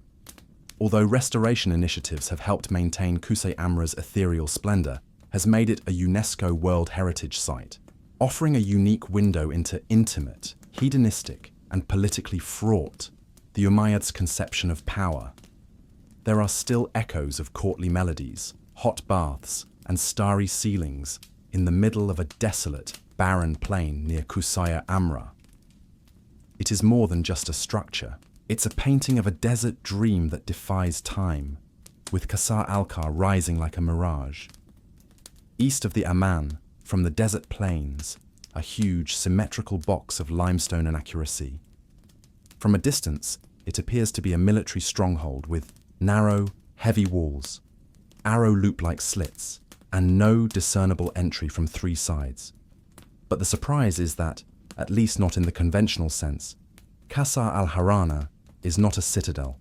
Although restoration initiatives have helped maintain Qusayr Amra's ethereal splendor, has made it a UNESCO World Heritage Site, offering a unique window into intimate, hedonistic, and politically fraught the Umayyads' conception of power. There are still echoes of courtly melodies, hot baths, and starry ceilings in the middle of a desolate, barren plain near Qusayr Amra. It is more than just a structure. It's a painting of a desert dream that defies time, with Qasr al-Kar rising like a mirage. East of the Amman, from the desert plains, a huge, symmetrical box of limestone and accuracy. From a distance, it appears to be a military stronghold with narrow, heavy walls, arrow loop-like slits, and no discernible entry from three sides. But the surprise is that, at least not in the conventional sense, Qasr al-Harana is not a citadel.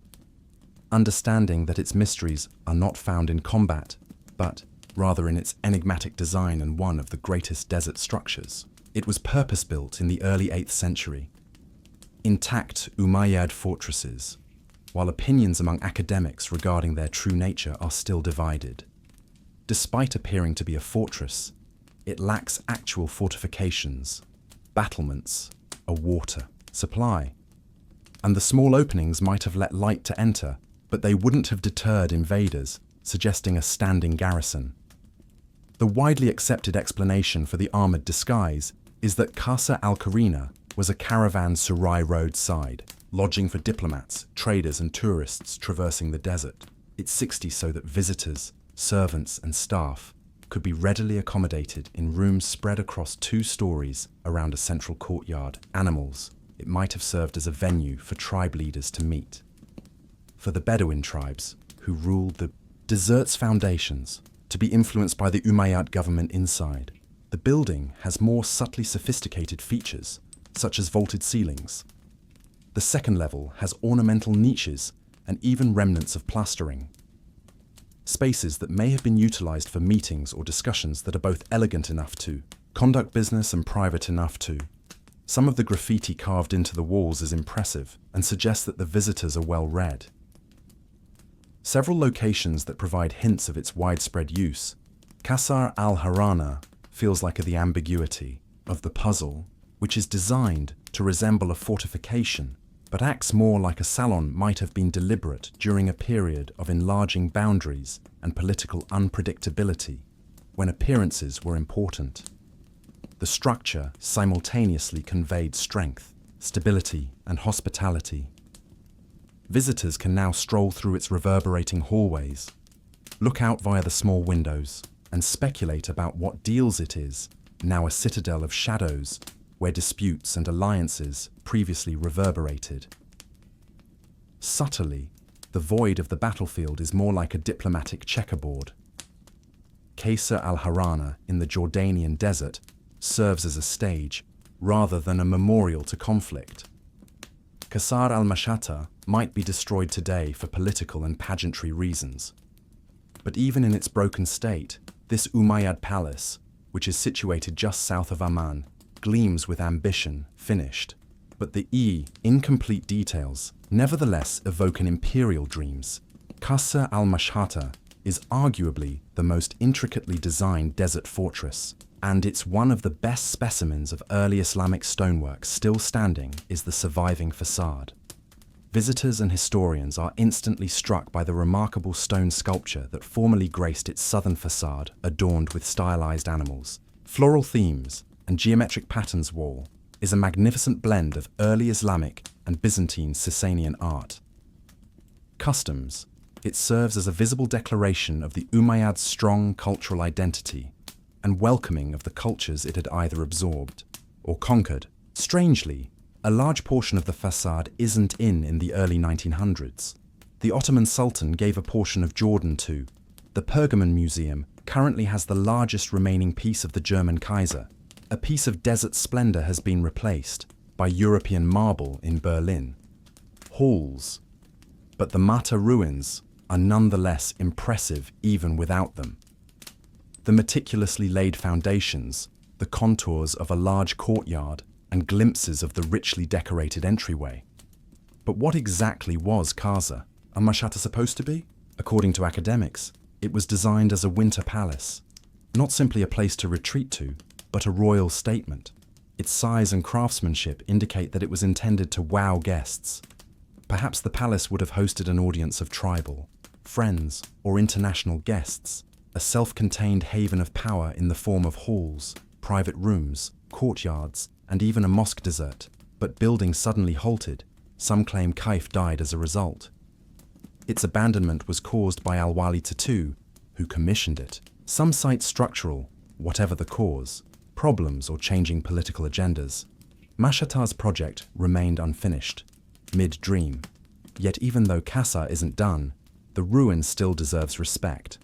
Understanding that its mysteries are not found in combat, but rather in its enigmatic design and one of the greatest desert structures. It was purpose-built in the early 8th century. Intact Umayyad fortresses, while opinions among academics regarding their true nature are still divided. Despite appearing to be a fortress, it lacks actual fortifications, battlements, a water supply. And the small openings might have let light to enter, but they wouldn't have deterred invaders, suggesting a standing garrison. The widely accepted explanation for the armoured disguise is that Qasr al-Karina was a caravan Surai roadside, lodging for diplomats, traders and tourists traversing the desert. It's 60 so that visitors, servants and staff could be readily accommodated in rooms spread across 2 stories around a central courtyard. Animals, it might have served as a venue for tribe leaders to meet. For the Bedouin tribes, who ruled the desert's foundations, to be influenced by the Umayyad government inside. The building has more subtly sophisticated features, such as vaulted ceilings, The second level has ornamental niches and even remnants of plastering. Spaces that may have been utilized for meetings or discussions that are both elegant enough to conduct business and private enough to. Some of the graffiti carved into the walls is impressive and suggests that the visitors are well read. Several locations that provide hints of its widespread use. Qasr al-Harana feels like the ambiguity of the puzzle, which is designed to resemble a fortification, but acts more like a salon might have been deliberate during a period of enlarging boundaries and political unpredictability, when appearances were important. The structure simultaneously conveyed strength, stability, and hospitality. Visitors can now stroll through its reverberating hallways, look out via the small windows, and speculate about what deals it is, now a citadel of shadows, where disputes and alliances previously reverberated. Subtly, the void of the battlefield is more like a diplomatic checkerboard. Qasr al-Harana in the Jordanian desert serves as a stage, rather than a memorial to conflict. Qasr al-Mashata might be destroyed today for political and pageantry reasons. But even in its broken state, this Umayyad palace, which is situated just south of Amman, gleams with ambition, finished. But the incomplete details nevertheless evoke an imperial dreams. Qasr al-Mashata is arguably the most intricately designed desert fortress, and it's one of the best specimens of early Islamic stonework still standing is the surviving facade. Visitors and historians are instantly struck by the remarkable stone sculpture that formerly graced its southern facade, adorned with stylized animals, floral themes, and geometric patterns. Wall is a magnificent blend of early Islamic and Byzantine Sasanian art. Customs. It serves as a visible declaration of the Umayyads' strong cultural identity and welcoming of the cultures it had either absorbed or conquered. Strangely, a large portion of the facade isn't in the early 1900s. The Ottoman Sultan gave a portion of Jordan to. The Pergamon Museum currently has the largest remaining piece of the German Kaiser. A piece of desert splendor has been replaced by European marble in Berlin. Halls. But the Mata ruins are nonetheless impressive even without them. The meticulously laid foundations, the contours of a large courtyard, and glimpses of the richly decorated entryway. But what exactly was Qasr al-Mashata supposed to be? According to academics, it was designed as a winter palace, not simply a place to retreat to, but a royal statement. Its size and craftsmanship indicate that it was intended to wow guests. Perhaps the palace would have hosted an audience of tribal, friends, or international guests, a self-contained haven of power in the form of halls, private rooms, courtyards, and even a mosque desert. But building suddenly halted. Some claim Kaif died as a result. Its abandonment was caused by Al-Wali II, who commissioned it. Some cite structural, whatever the cause, problems or changing political agendas. Mashata's project remained unfinished, mid-dream. Yet even though Qasr isn't done, the ruin still deserves respect.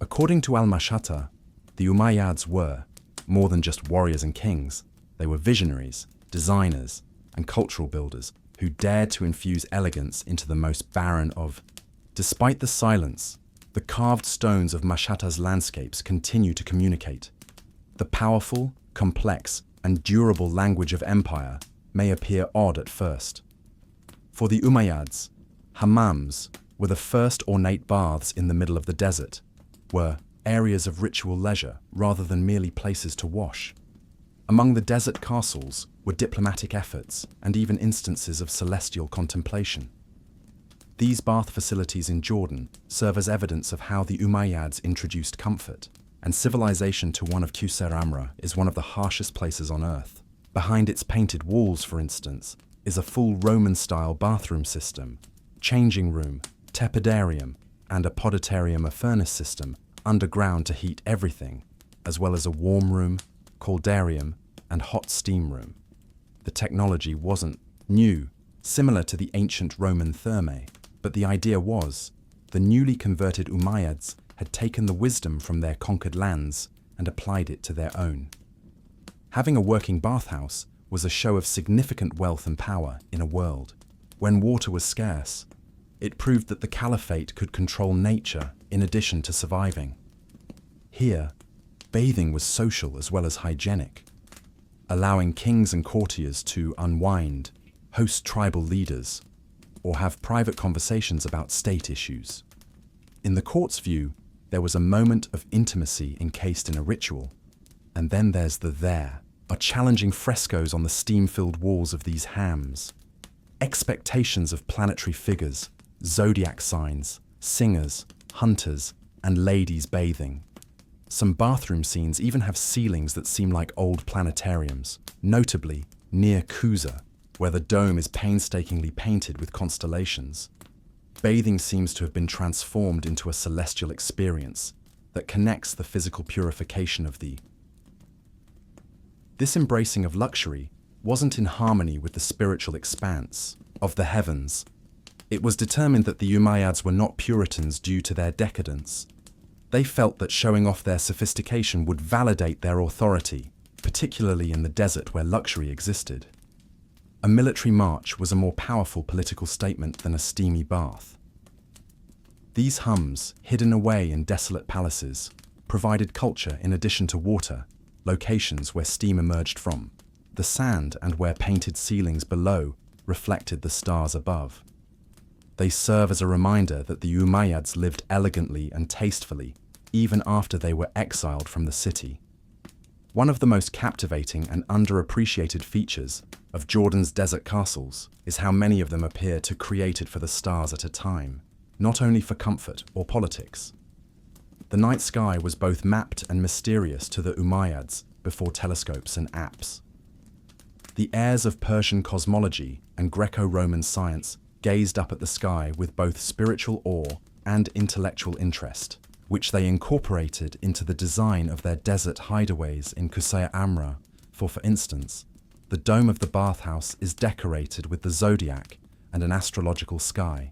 According to al-Mashata, the Umayyads were more than just warriors and kings. They were visionaries, designers, and cultural builders who dared to infuse elegance into the most barren of. Despite the silence, the carved stones of Mashata's landscapes continue to communicate. The powerful, complex, and durable language of empire may appear odd at first. For the Umayyads, hammams were the first ornate baths in the middle of the desert, were areas of ritual leisure rather than merely places to wash. Among the desert castles were diplomatic efforts and even instances of celestial contemplation. These bath facilities in Jordan serve as evidence of how the Umayyads introduced comfort, and civilization to one of Qusayr Amra is one of the harshest places on earth. Behind its painted walls, for instance, is a full Roman-style bathroom system, changing room, tepidarium, and a poditarium, a furnace system, underground to heat everything, as well as a warm room, caldarium, and hot steam room. The technology wasn't new, similar to the ancient Roman thermae, but the idea was, the newly converted Umayyads had taken the wisdom from their conquered lands and applied it to their own. Having a working bathhouse was a show of significant wealth and power in a world when water was scarce. It proved that the caliphate could control nature in addition to surviving. Here, bathing was social as well as hygienic, allowing kings and courtiers to unwind, host tribal leaders, or have private conversations about state issues. In the court's view, there was a moment of intimacy encased in a ritual. And then there's are challenging frescoes on the steam-filled walls of these hams. Expectations of planetary figures, zodiac signs, singers, hunters, and ladies bathing. Some bathroom scenes even have ceilings that seem like old planetariums, notably near Kusa, where the dome is painstakingly painted with constellations. Bathing seems to have been transformed into a celestial experience that connects the physical purification of the. This embracing of luxury wasn't in harmony with the spiritual expanse of the heavens. It was determined that the Umayyads were not Puritans due to their decadence. They felt that showing off their sophistication would validate their authority, particularly in the desert where luxury existed. A military march was a more powerful political statement than a steamy bath. These hums, hidden away in desolate palaces, provided culture in addition to water, locations where steam emerged from, the sand, and where painted ceilings below reflected the stars above. They serve as a reminder that the Umayyads lived elegantly and tastefully, even after they were exiled from the city. One of the most captivating and underappreciated features of Jordan's desert castles is how many of them appear to created for the stars at a time, not only for comfort or politics. The night sky was both mapped and mysterious to the Umayyads before telescopes and apps. The heirs of Persian cosmology and Greco-Roman science gazed up at the sky with both spiritual awe and intellectual interest, which they incorporated into the design of their desert hideaways in Qusayr Amra. For instance, the dome of the bathhouse is decorated with the zodiac and an astrological sky.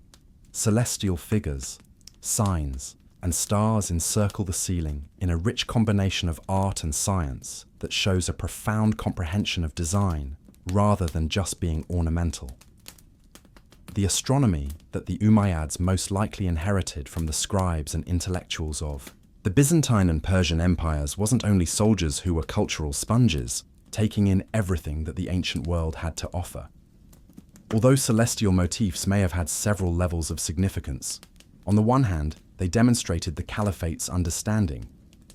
Celestial figures, signs, and stars encircle the ceiling in a rich combination of art and science that shows a profound comprehension of design rather than just being ornamental. The astronomy that the Umayyads most likely inherited from the scribes and intellectuals of the Byzantine and Persian empires wasn't only soldiers who were cultural sponges, taking in everything that the ancient world had to offer. Although celestial motifs may have had several levels of significance, on the one hand, they demonstrated the caliphate's understanding,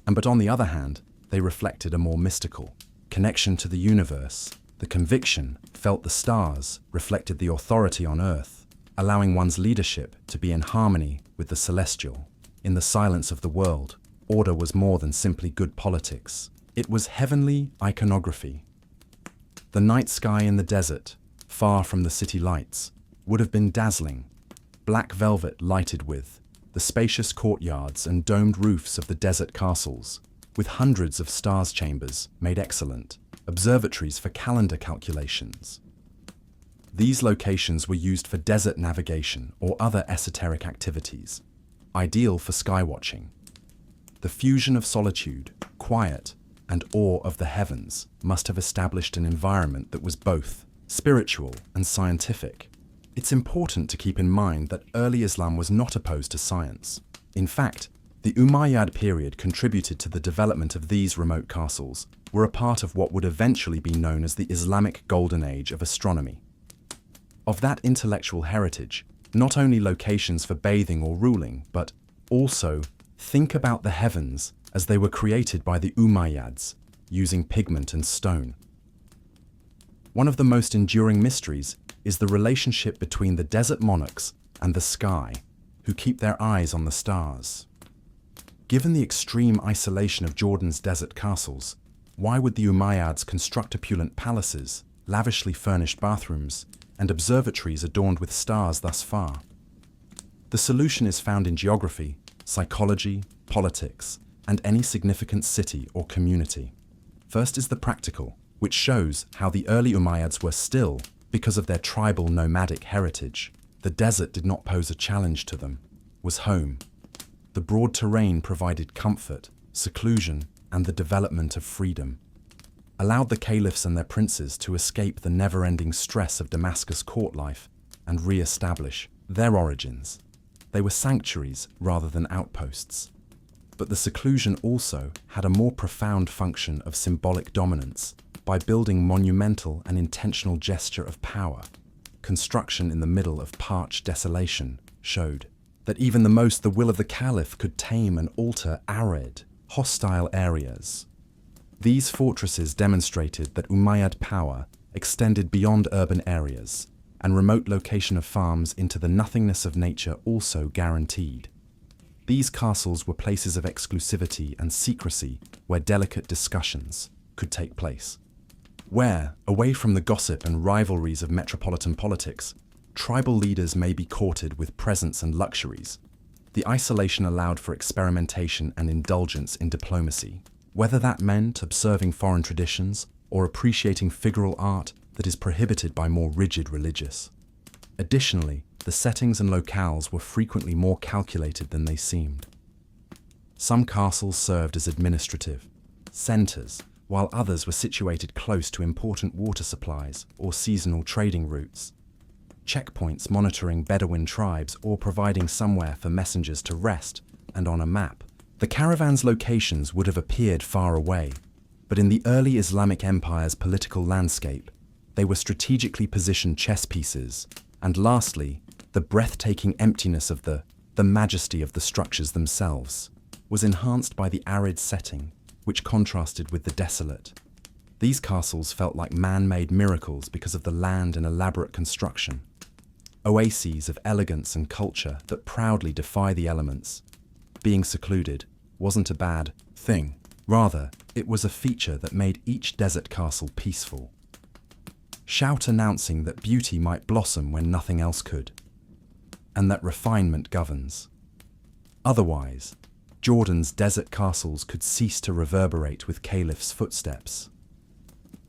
but on the other hand, they reflected a more mystical connection to the universe. The conviction felt the stars reflected the authority on earth, allowing one's leadership to be in harmony with the celestial. In the silence of the world, order was more than simply good politics. It was heavenly iconography. The night sky in the desert, far from the city lights, would have been dazzling, black velvet lighted with the spacious courtyards and domed roofs of the desert castles, with hundreds of stars chambers made excellent observatories for calendar calculations. These locations were used for desert navigation or other esoteric activities, ideal for skywatching. The fusion of solitude, quiet, and awe of the heavens must have established an environment that was both spiritual and scientific. It's important to keep in mind that early Islam was not opposed to science. In fact, the Umayyad period contributed to the development of these remote castles, were a part of what would eventually be known as the Islamic Golden Age of astronomy. Of that intellectual heritage, not only locations for bathing or ruling, but also think about the heavens as they were created by the Umayyads, using pigment and stone. One of the most enduring mysteries is the relationship between the desert monarchs and the sky, who keep their eyes on the stars. Given the extreme isolation of Jordan's desert castles, why would the Umayyads construct opulent palaces, lavishly furnished bathrooms, and observatories adorned with stars thus far? The solution is found in geography, psychology, politics, and any significant city or community. First is the practical, which shows how the early Umayyads were still, because of their tribal nomadic heritage, the desert did not pose a challenge to them, was home. The broad terrain provided comfort, seclusion, and the development of freedom. allowed the caliphs and their princes to escape the never-ending stress of Damascus court life and re-establish their origins. They were sanctuaries rather than outposts. But the seclusion also had a more profound function of symbolic dominance by building monumental and intentional gesture of power. Construction in the middle of parched desolation showed that even the will of the caliph could tame and alter arid, hostile areas. These fortresses demonstrated that Umayyad power extended beyond urban areas, and remote location of farms into the nothingness of nature also guaranteed. These castles were places of exclusivity and secrecy where delicate discussions could take place. Where, away from the gossip and rivalries of metropolitan politics, tribal leaders may be courted with presents and luxuries, the isolation allowed for experimentation and indulgence in diplomacy, whether that meant observing foreign traditions or appreciating figural art that is prohibited by more rigid religious. Additionally, the settings and locales were frequently more calculated than they seemed. Some castles served as administrative centers, while others were situated close to important water supplies or seasonal trading routes. Checkpoints monitoring Bedouin tribes or providing somewhere for messengers to rest, and on a map, the caravan's locations would have appeared far away, but in the early Islamic Empire's political landscape, they were strategically positioned chess pieces. And lastly, the breathtaking emptiness of the majesty of the structures themselves was enhanced by the arid setting, which contrasted with the desolate. These castles felt like man-made miracles because of the land and elaborate construction. Oases of elegance and culture that proudly defy the elements. Being secluded wasn't a bad thing. Rather, it was a feature that made each desert castle peaceful. Shout announcing that beauty might blossom when nothing else could, and that refinement governs. Otherwise, Jordan's desert castles could cease to reverberate with caliphs' footsteps.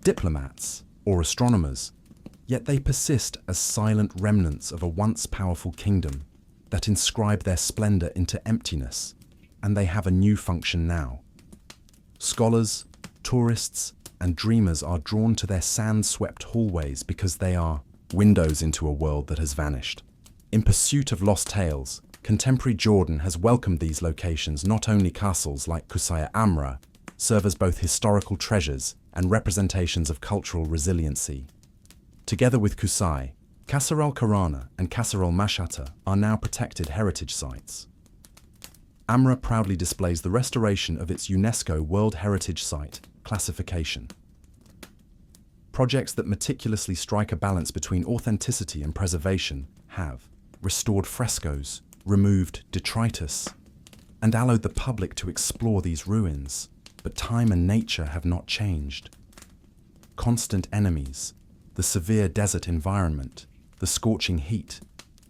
Diplomats, or astronomers, yet they persist as silent remnants of a once powerful kingdom that inscribe their splendor into emptiness, and they have a new function now. Scholars, tourists, and dreamers are drawn to their sand-swept hallways because they are windows into a world that has vanished. In pursuit of lost tales, contemporary Jordan has welcomed these locations. Not only castles like Qusayr Amra serve as both historical treasures and representations of cultural resiliency. Together with Qusay, Qasr al-Karana and Qasr al-Mashata are now protected heritage sites. Amra proudly displays the restoration of its UNESCO World Heritage Site classification. Projects that meticulously strike a balance between authenticity and preservation have restored frescoes, removed detritus, and allowed the public to explore these ruins, but time and nature have not changed. Constant enemies, the severe desert environment, the scorching heat,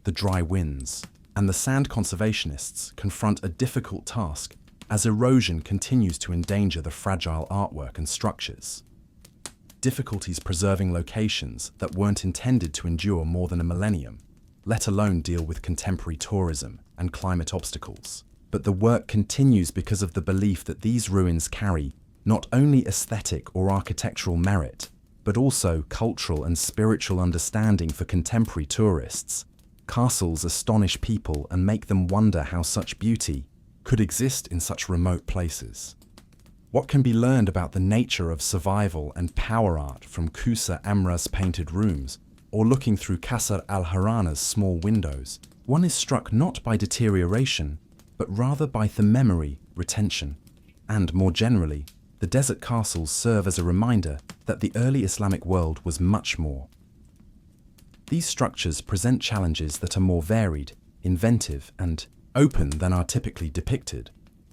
the dry winds, and the sand conservationists confront a difficult task as erosion continues to endanger the fragile artwork and structures. Difficulties preserving locations that weren't intended to endure more than a millennium, let alone deal with contemporary tourism and climate obstacles. But the work continues because of the belief that these ruins carry not only aesthetic or architectural merit, but also cultural and spiritual understanding for contemporary tourists. Castles astonish people and make them wonder how such beauty could exist in such remote places. What can be learned about the nature of survival and power art from Qusayr Amra's painted rooms, or looking through Qasr al-Harana's small windows? One is struck not by deterioration, but rather by the memory, retention, and more generally, the desert castles serve as a reminder that the early Islamic world was much more. These structures present challenges that are more varied, inventive, and open than are typically depicted.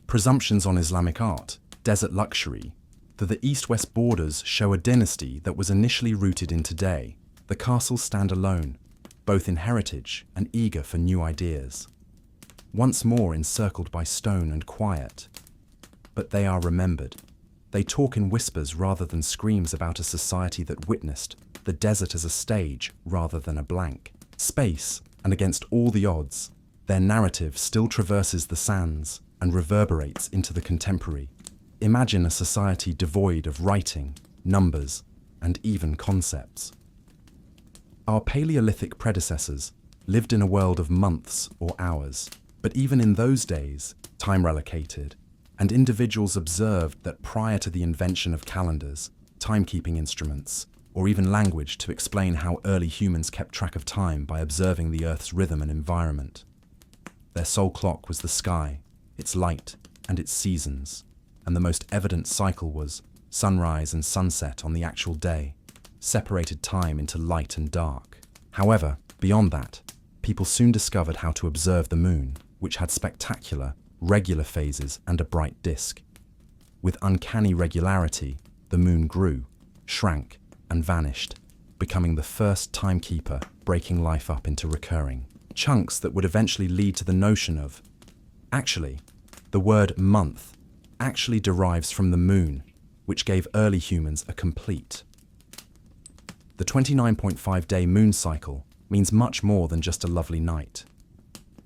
Presumptions on Islamic art, desert luxury, that the east-west borders show a dynasty that was initially rooted in today. The castles stand alone, both in heritage and eager for new ideas. Once more encircled by stone and quiet. But they are remembered. They talk in whispers rather than screams about a society that witnessed the desert as a stage rather than a blank space, and against all the odds, their narrative still traverses the sands and reverberates into the contemporary. Imagine a society devoid of writing, numbers, and even concepts. Our Paleolithic predecessors lived in a world of months or hours, but even in those days, time relocated, and individuals observed that prior to the invention of calendars, timekeeping instruments, or even language to explain how early humans kept track of time by observing the Earth's rhythm and environment. Their sole clock was the sky, its light, and its seasons, and the most evident cycle was sunrise and sunset on the actual day, separated time into light and dark. However, beyond that, people soon discovered how to observe the moon, which had spectacular, regular phases and a bright disk. With uncanny regularity, the moon grew, shrank, and vanished, becoming the first timekeeper, breaking life up into recurring chunks that would eventually lead to the notion of, actually, the word month actually derives from the moon, which gave early humans a complete. The 29.5-day moon cycle means much more than just a lovely night.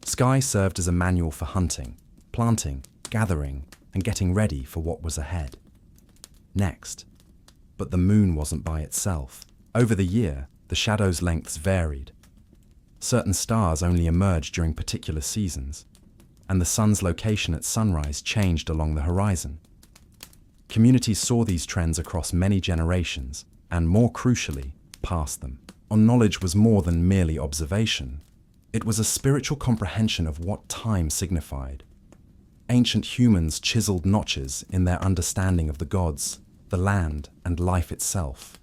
Sky served as a manual for hunting, planting, gathering, and getting ready for what was ahead. Next. But the moon wasn't by itself. Over the year, the shadow's lengths varied. Certain stars only emerged during particular seasons, and the sun's location at sunrise changed along the horizon. Communities saw these trends across many generations, and more crucially, passed them. On knowledge was more than merely observation. It was a spiritual comprehension of what time signified. Ancient humans chiseled notches in their understanding of the gods, the land, and life itself.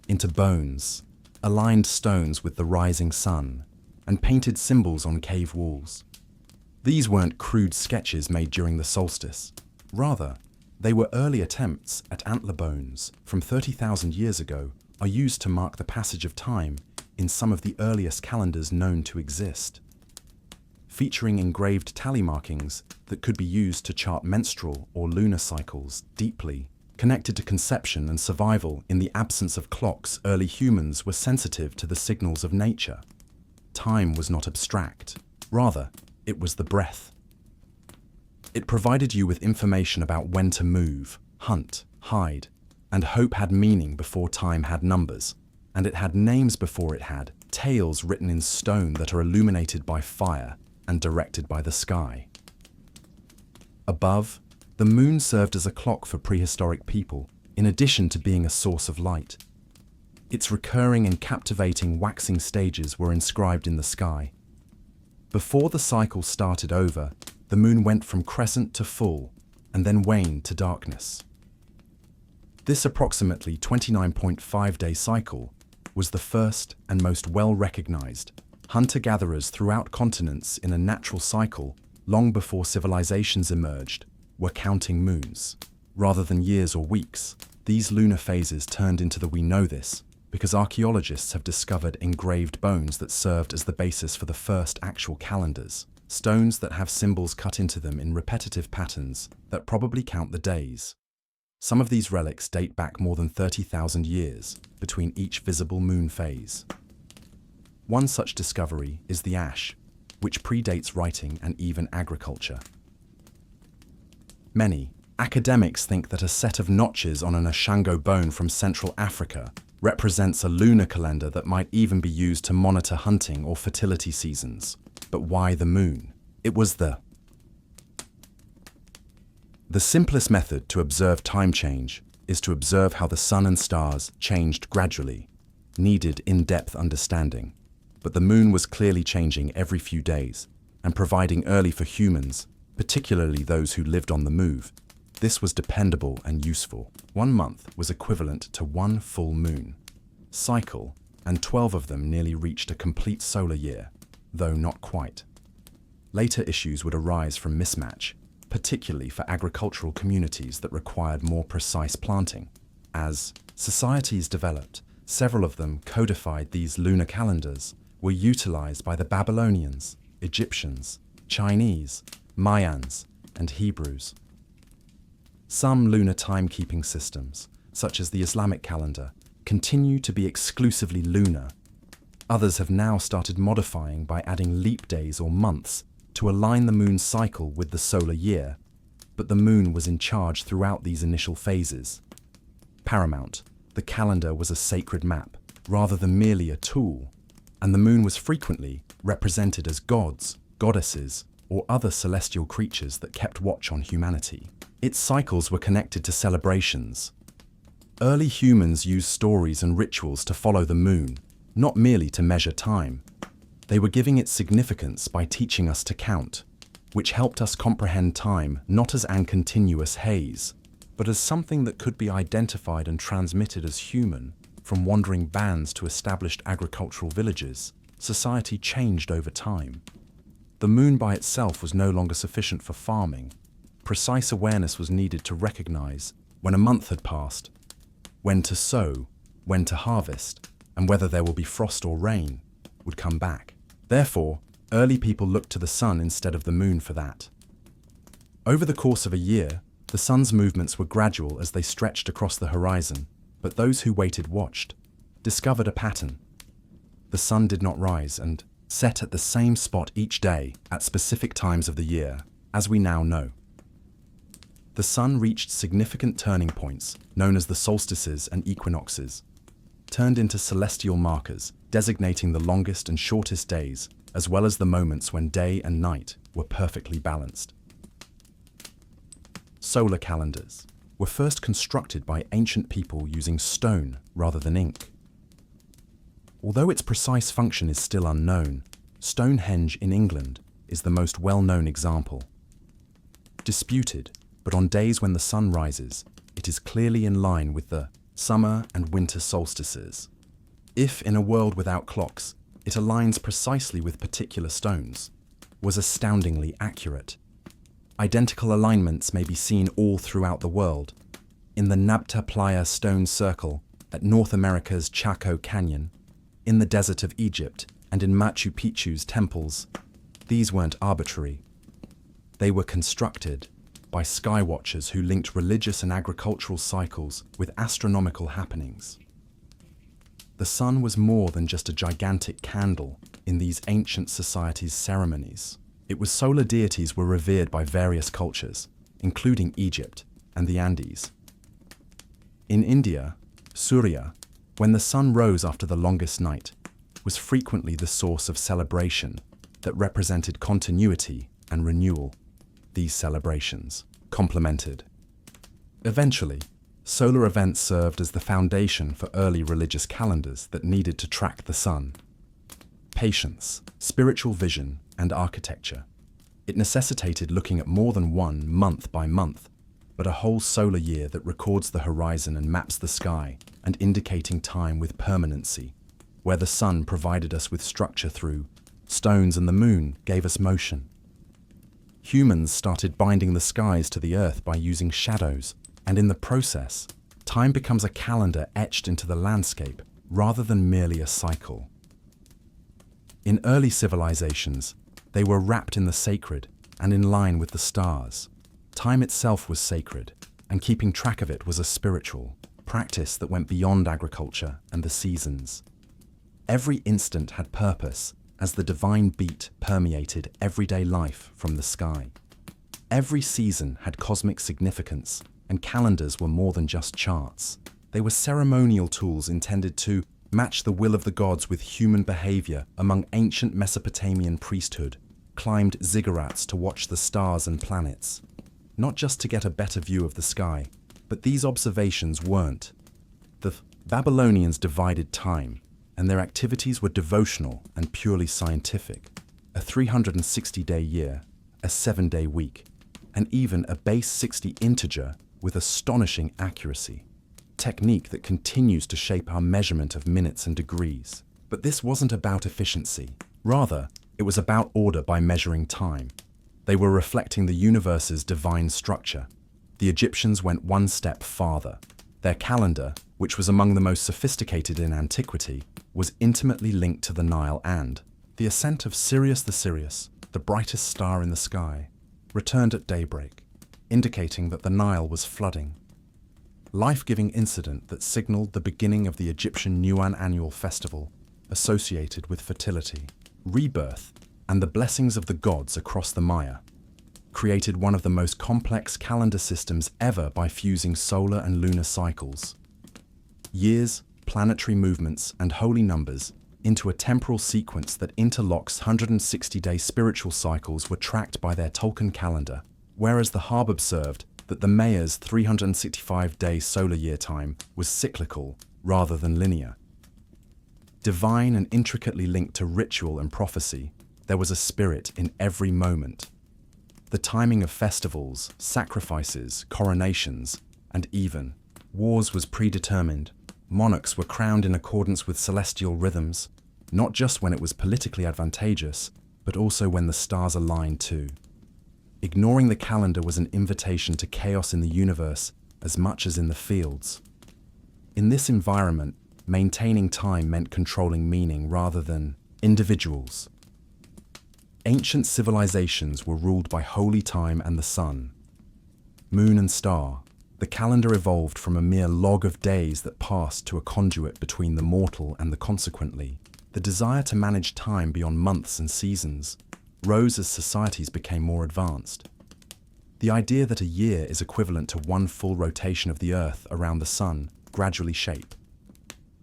Into bones, aligned stones with the rising sun, and painted symbols on cave walls. These weren't crude sketches made during the solstice. Rather, they were early attempts at antler bones from 30,000 years ago are used to mark the passage of time in some of the earliest calendars known to exist. Featuring engraved tally markings that could be used to chart menstrual or lunar cycles deeply connected to conception and survival. In the absence of clocks, early humans were sensitive to the signals of nature. Time was not abstract. Rather, it was the breath. It provided you with information about when to move, hunt, hide, and hope had meaning before time had numbers, and it had names before it had tales written in stone that are illuminated by fire and directed by the sky. Above, the moon served as a clock for prehistoric people, in addition to being a source of light. Its recurring and captivating waxing stages were inscribed in the sky. Before the cycle started over, the moon went from crescent to full, and then waned to darkness. This approximately 29.5-day cycle was the first and most well-recognized. Hunter-gatherers throughout continents in a natural cycle, long before civilizations emerged, were counting moons. Rather than years or weeks, these lunar phases turned into the "we know this" because archaeologists have discovered engraved bones that served as the basis for the first actual calendars, stones that have symbols cut into them in repetitive patterns that probably count the days. Some of these relics date back more than 30,000 years between each visible moon phase. One such discovery is the ash, which predates writing and even agriculture. Many academics think that a set of notches on an Ashango bone from Central Africa represents a lunar calendar that might even be used to monitor hunting or fertility seasons. But why the moon? It was the simplest method to observe time change is to observe how the sun and stars changed gradually, needed in-depth understanding. But the moon was clearly changing every few days and providing early for humans, particularly those who lived on the move. This was dependable and useful. 1 month was equivalent to 1 full moon cycle, and 12 of them nearly reached a complete solar year, though not quite. Later issues would arise from mismatch, particularly for agricultural communities that required more precise planting. As societies developed, several of them codified. These lunar calendars were utilized by the Babylonians, Egyptians, Chinese, Mayans, and Hebrews. Some lunar timekeeping systems, such as the Islamic calendar, continue to be exclusively lunar. Others have now started modifying by adding leap days or months to align the moon's cycle with the solar year, but the moon was in charge throughout these initial phases. Paramount, the calendar was a sacred map, rather than merely a tool, and the moon was frequently represented as gods, goddesses, or other celestial creatures that kept watch on humanity. Its cycles were connected to celebrations. Early humans used stories and rituals to follow the moon, not merely to measure time. They were giving it significance by teaching us to count, which helped us comprehend time not as an continuous haze, but as something that could be identified and transmitted as human. From wandering bands to established agricultural villages, society changed over time. The moon by itself was no longer sufficient for farming. Precise awareness was needed to recognize when a month had passed, when to sow, when to harvest, and whether there will be frost or rain would come back. Therefore, early people looked to the sun instead of the moon for that. Over the course of a year, the sun's movements were gradual as they stretched across the horizon, but those who waited watched, discovered a pattern. The sun did not rise and set at the same spot each day at specific times of the year, as we now know. The sun reached significant turning points, known as the solstices and equinoxes, turned into celestial markers, designating the longest and shortest days, as well as the moments when day and night were perfectly balanced. Solar calendars were first constructed by ancient people using stone rather than ink. Although its precise function is still unknown, Stonehenge in England is the most well-known example. Disputed, but on days when the sun rises, it is clearly in line with the summer and winter solstices. If, in a world without clocks, it aligns precisely with particular stones, was astoundingly accurate. Identical alignments may be seen all throughout the world. In the Nabta Playa stone circle at North America's Chaco Canyon, in the desert of Egypt, and in Machu Picchu's temples. These weren't arbitrary. They were constructed by skywatchers who linked religious and agricultural cycles with astronomical happenings. The sun was more than just a gigantic candle in these ancient societies' ceremonies. It was solar deities were revered by various cultures, including Egypt and the Andes. In India, Surya, when the sun rose after the longest night, was frequently the source of celebration that represented continuity and renewal. These celebrations complemented. Eventually, solar events served as the foundation for early religious calendars that needed to track the sun. Patience, spiritual vision, and architecture. It necessitated looking at more than one month by month, but a whole solar year that records the horizon and maps the sky, and indicating time with permanency, where the sun provided us with structure through stones and the moon gave us motion. Humans started binding the skies to the earth by using shadows, and in the process, time becomes a calendar etched into the landscape rather than merely a cycle. In early civilizations, they were wrapped in the sacred and in line with the stars. Time itself was sacred, and keeping track of it was a spiritual practice that went beyond agriculture and the seasons. Every instant had purpose, as the divine beat permeated everyday life from the sky. Every season had cosmic significance, and calendars were more than just charts. They were ceremonial tools intended to match the will of the gods with human behavior. Among ancient Mesopotamian priesthood, climbed ziggurats to watch the stars and planets, not just to get a better view of the sky, but these observations weren't. The Babylonians divided time, and their activities were devotional and purely scientific. A 360-day year, a 7-day week, and even a base 60 integer with astonishing accuracy. Technique that continues to shape our measurement of minutes and degrees. But this wasn't about efficiency. Rather, it was about order by measuring time. They were reflecting the universe's divine structure. The Egyptians went one step farther. Their calendar, which was among the most sophisticated in antiquity, was intimately linked to the Nile and the ascent of Sirius, the brightest star in the sky, returned at daybreak, indicating that the Nile was flooding. Life-giving incident that signaled the beginning of the Egyptian Nuan annual festival associated with fertility, rebirth, and the blessings of the gods across the Maya, created one of the most complex calendar systems ever by fusing solar and lunar cycles. Years, planetary movements, and holy numbers into a temporal sequence that interlocks 160-day spiritual cycles were tracked by their Tolkien calendar, whereas the Harb observed that the Maya's 365-day solar year time was cyclical rather than linear. Divine and intricately linked to ritual and prophecy, there was a spirit in every moment. The timing of festivals, sacrifices, coronations, and even wars was predetermined. Monarchs were crowned in accordance with celestial rhythms, not just when it was politically advantageous, but also when the stars aligned too. Ignoring the calendar was an invitation to chaos in the universe as much as in the fields. In this environment, maintaining time meant controlling meaning rather than individuals. Ancient civilizations were ruled by holy time and the sun. Moon and star, the calendar evolved from a mere log of days that passed to a conduit between the mortal and the consequently. The desire to manage time beyond months and seasons rose as societies became more advanced. The idea that a year is equivalent to one full rotation of the Earth around the sun gradually shaped.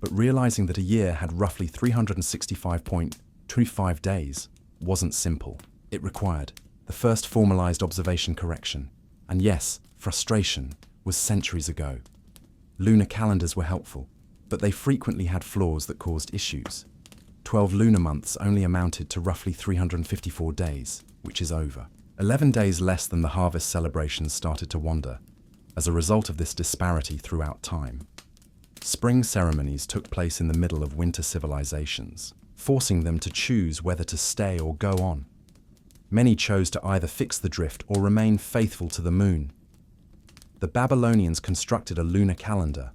But realizing that a year had roughly 365.25 days wasn't simple. It required the first formalized observation correction. And yes, frustration was centuries ago. Lunar calendars were helpful, but they frequently had flaws that caused issues. 12 lunar months only amounted to roughly 354 days, which is over. 11 days less than the harvest celebrations started to wander, as a result of this disparity throughout time. Spring ceremonies took place in the middle of winter civilizations, forcing them to choose whether to stay or go on. Many chose to either fix the drift or remain faithful to the moon. The Babylonians constructed a lunar calendar,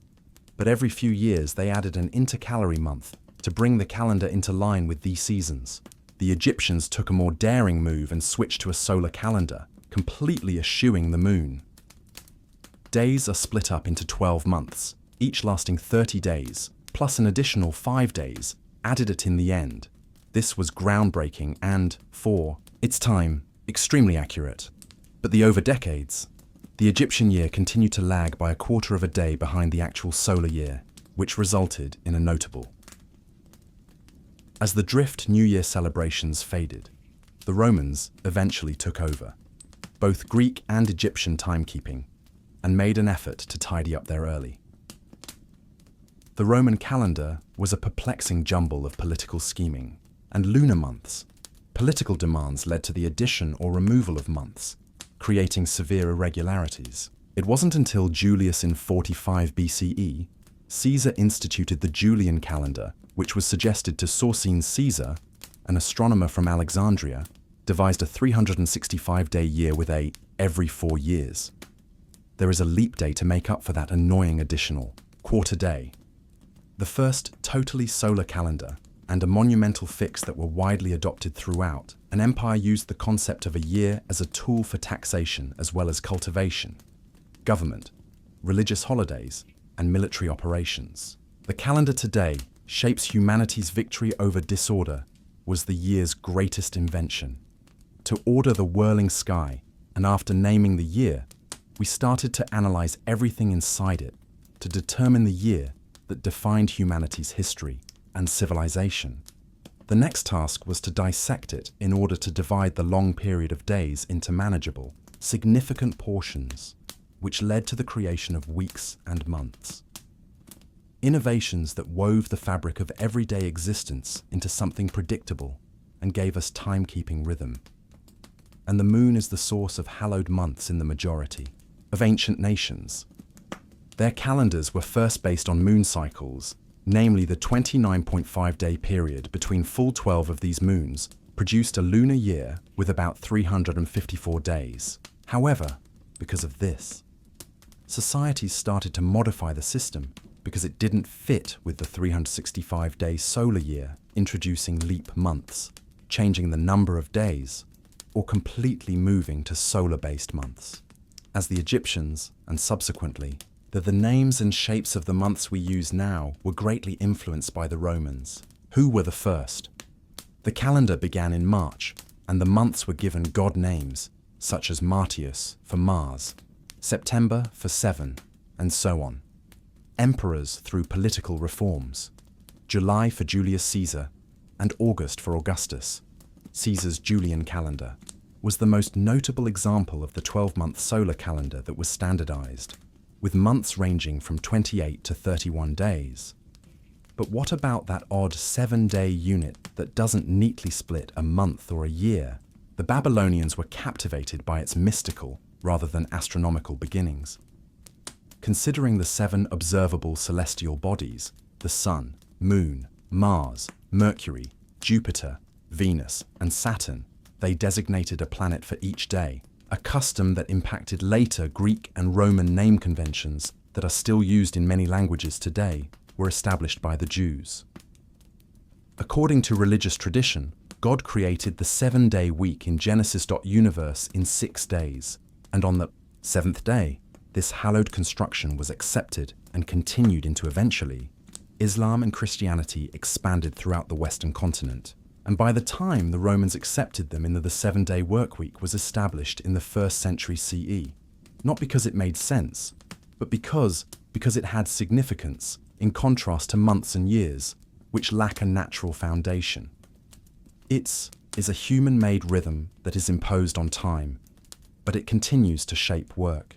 but every few years they added an intercalary month to bring the calendar into line with these seasons. The Egyptians took a more daring move and switched to a solar calendar, completely eschewing the moon. Days are split up into 12 months, each lasting 30 days, plus an additional 5 days, added it in the end. This was groundbreaking and, for its time, extremely accurate. But over decades, the Egyptian year continued to lag by a quarter of a day behind the actual solar year, which resulted in a notable. As the drift New Year celebrations faded, the Romans eventually took over, both Greek and Egyptian timekeeping, and made an effort to tidy up their early. The Roman calendar was a perplexing jumble of political scheming and lunar months. Political demands led to the addition or removal of months, creating severe irregularities. It wasn't until Julius in 45 BCE, Caesar instituted the Julian calendar, which was suggested to Sorsines. Caesar, an astronomer from Alexandria, devised a 365-day year with a every 4 years. There is a leap day to make up for that annoying additional quarter day. The first totally solar calendar, and a monumental fix that were widely adopted throughout, an empire used the concept of a year as a tool for taxation as well as cultivation, government, religious holidays, and military operations. The calendar today shapes humanity's victory over disorder was the year's greatest invention. To order the whirling sky, and after naming the year, we started to analyze everything inside it to determine the year that defined humanity's history and civilization. The next task was to dissect it in order to divide the long period of days into manageable, significant portions, which led to the creation of weeks and months. Innovations that wove the fabric of everyday existence into something predictable and gave us timekeeping rhythm. And the moon is the source of hallowed months in the majority of ancient nations. Their calendars were first based on moon cycles, namely the 29.5-day period between full 12 of these moons produced a lunar year with about 354 days. However, because of this, societies started to modify the system because it didn't fit with the 365-day solar year, introducing leap months, changing the number of days, or completely moving to solar-based months. As the Egyptians, and subsequently, the names and shapes of the months we use now were greatly influenced by the Romans, who were the first. The calendar began in March, and the months were given god names, such as Martius for Mars, September for 7, and so on. emperors through political reforms. July for Julius Caesar and August for Augustus, Caesar's Julian calendar, was the most notable example of the 12-month solar calendar that was standardized, with months ranging from 28 to 31 days. But what about that odd 7-day unit that doesn't neatly split a month or a year? The Babylonians were captivated by its mystical rather than astronomical beginnings. Considering the 7 observable celestial bodies, the Sun, Moon, Mars, Mercury, Jupiter, Venus, and Saturn, they designated a planet for each day, a custom that impacted later Greek and Roman name conventions that are still used in many languages today, were established by the Jews. According to religious tradition, God created the 7-day week in Genesis.universe in 6 days, and on the 7th day, this hallowed construction was accepted and continued into eventually, Islam and Christianity expanded throughout the Western continent. And by the time the Romans accepted them, the 7-day workweek was established in the 1st century CE, not because it made sense, but because it had significance, in contrast to months and years, which lack a natural foundation. It is a human-made rhythm that is imposed on time, but it continues to shape work.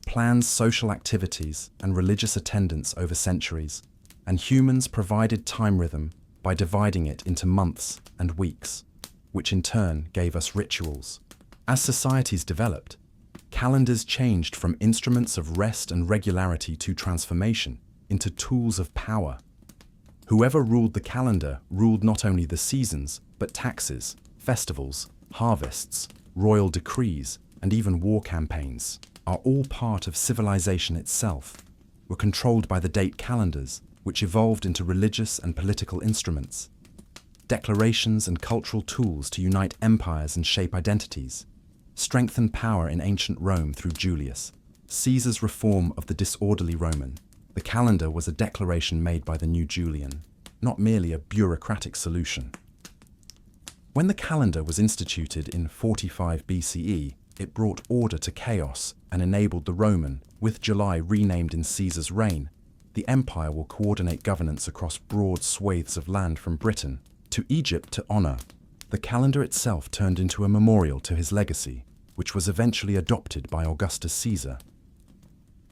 Plans social activities and religious attendance over centuries, and humans provided time rhythm by dividing it into months and weeks, which in turn gave us rituals. As societies developed, calendars changed from instruments of rest and regularity to transformation into tools of power. Whoever ruled the calendar ruled not only the seasons, but taxes, festivals, harvests, royal decrees, and even war campaigns are all part of civilization itself, were controlled by the date calendars, which evolved into religious and political instruments, declarations and cultural tools to unite empires and shape identities, strengthened power in ancient Rome through Julius Caesar's reform of the disorderly Roman. The calendar was a declaration made by the new Julian, not merely a bureaucratic solution. When the calendar was instituted in 45 BCE, it brought order to chaos and enabled the Roman, with July renamed in Caesar's reign. The empire will coordinate governance across broad swathes of land from Britain to Egypt to honor. The calendar itself turned into a memorial to his legacy, which was eventually adopted by Augustus Caesar.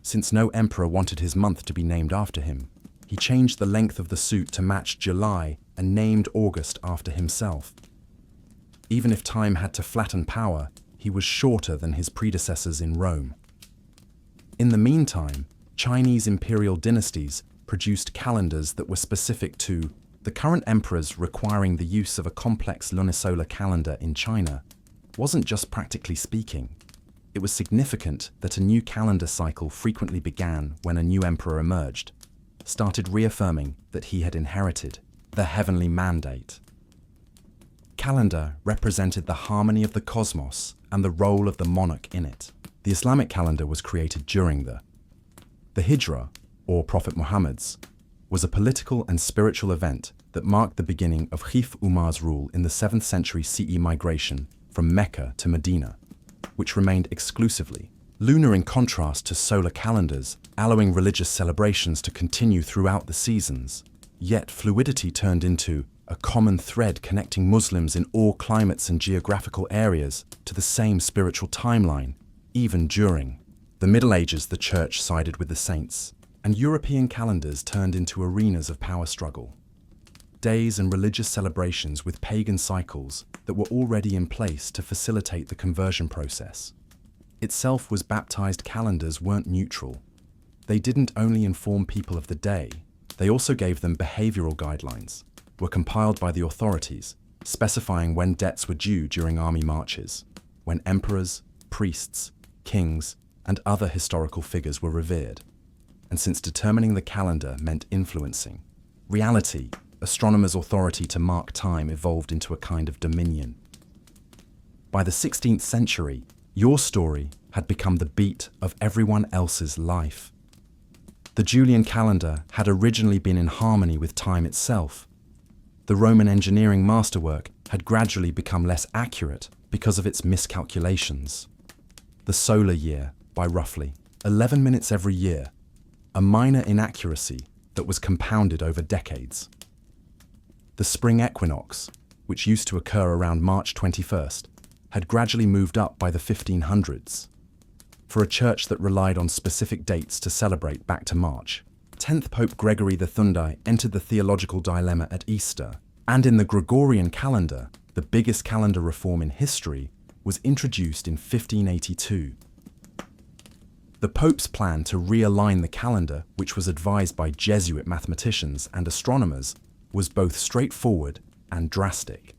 Since no emperor wanted his month to be named after him, he changed the length of the suit to match July and named August after himself. Even if time had to flatten power, he was shorter than his predecessors in Rome. In the meantime, Chinese imperial dynasties produced calendars that were specific to the current emperors. Requiring the use of a complex lunisolar calendar in China wasn't just practically speaking. It was significant that a new calendar cycle frequently began when a new emperor emerged, started reaffirming that he had inherited the heavenly mandate. Calendar represented the harmony of the cosmos and the role of the monarch in it. The Islamic calendar was created during the Hijra, or Prophet Muhammad's, was a political and spiritual event that marked the beginning of Khif Umar's rule in the 7th century CE migration from Mecca to Medina, which remained exclusively lunar in contrast to solar calendars, allowing religious celebrations to continue throughout the seasons. Yet fluidity turned into a common thread connecting Muslims in all climates and geographical areas to the same spiritual timeline, even during the Middle Ages. The Church sided with the saints, and European calendars turned into arenas of power struggle. Days and religious celebrations with pagan cycles that were already in place to facilitate the conversion process. Itself was baptized calendars weren't neutral. They didn't only inform people of the day, they also gave them behavioral guidelines, were compiled by the authorities, specifying when debts were due during army marches, when emperors, priests, kings, and other historical figures were revered. And since determining the calendar meant influencing reality, astronomers' authority to mark time evolved into a kind of dominion. By the 16th century, your story had become the beat of everyone else's life. The Julian calendar had originally been in harmony with time itself. The Roman engineering masterwork had gradually become less accurate because of its miscalculations. The solar year, by roughly 11 minutes every year, a minor inaccuracy that was compounded over decades. The spring equinox, which used to occur around March 21st, had gradually moved up by the 1500s. For a church that relied on specific dates to celebrate back to March, 10th Pope Gregory XIII entered the theological dilemma at Easter, and in the Gregorian calendar, the biggest calendar reform in history, was introduced in 1582. The Pope's plan to realign the calendar, which was advised by Jesuit mathematicians and astronomers, was both straightforward and drastic.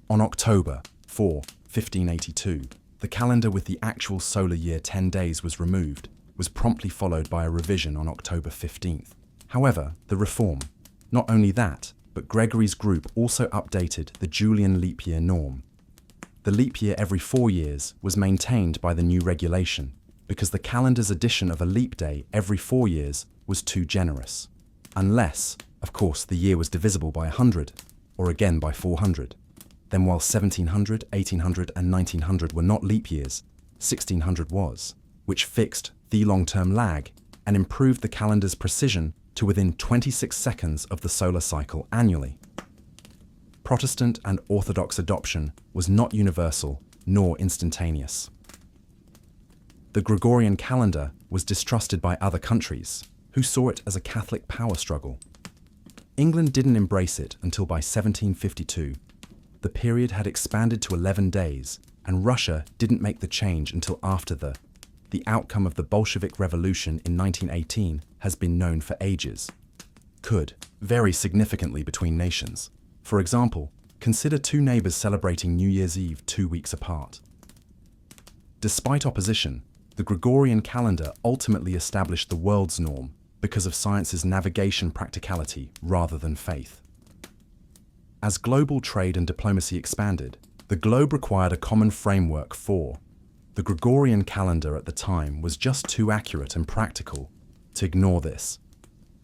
On October 4, 1582, the calendar with the actual solar year 10 days was removed, was promptly followed by a revision on October 15th. However, the reform, not only that, but Gregory's group also updated the Julian leap year norm. The leap year every 4 years was maintained by the new regulation, because the calendar's addition of a leap day every 4 years was too generous. Unless, of course, the year was divisible by 100, or again by 400. Then while 1700, 1800 and 1900 were not leap years, 1600 was, which fixed the long-term lag and improved the calendar's precision to within 26 seconds of the solar cycle annually. Protestant and Orthodox adoption was not universal nor instantaneous. The Gregorian calendar was distrusted by other countries, who saw it as a Catholic power struggle. England didn't embrace it until by 1752. The period had expanded to 11 days, and Russia didn't make the change until after the outcome of the Bolshevik Revolution in 1918 has been known for ages. Could vary significantly between nations. For example, consider two neighbors celebrating New Year's Eve 2 weeks apart. Despite opposition, the Gregorian calendar ultimately established the world's norm because of science's navigation practicality rather than faith. As global trade and diplomacy expanded, the globe required a common framework for. The Gregorian calendar at the time was just too accurate and practical to ignore this.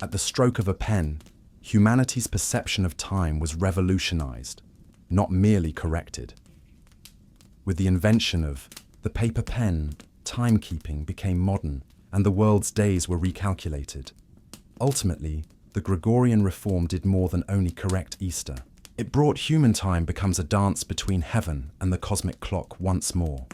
At the stroke of a pen, humanity's perception of time was revolutionized, not merely corrected. With the invention of the paper pen, timekeeping became modern, and the world's days were recalculated. Ultimately, the Gregorian reform did more than only correct Easter. It brought human time becomes a dance between heaven and the cosmic clock once more.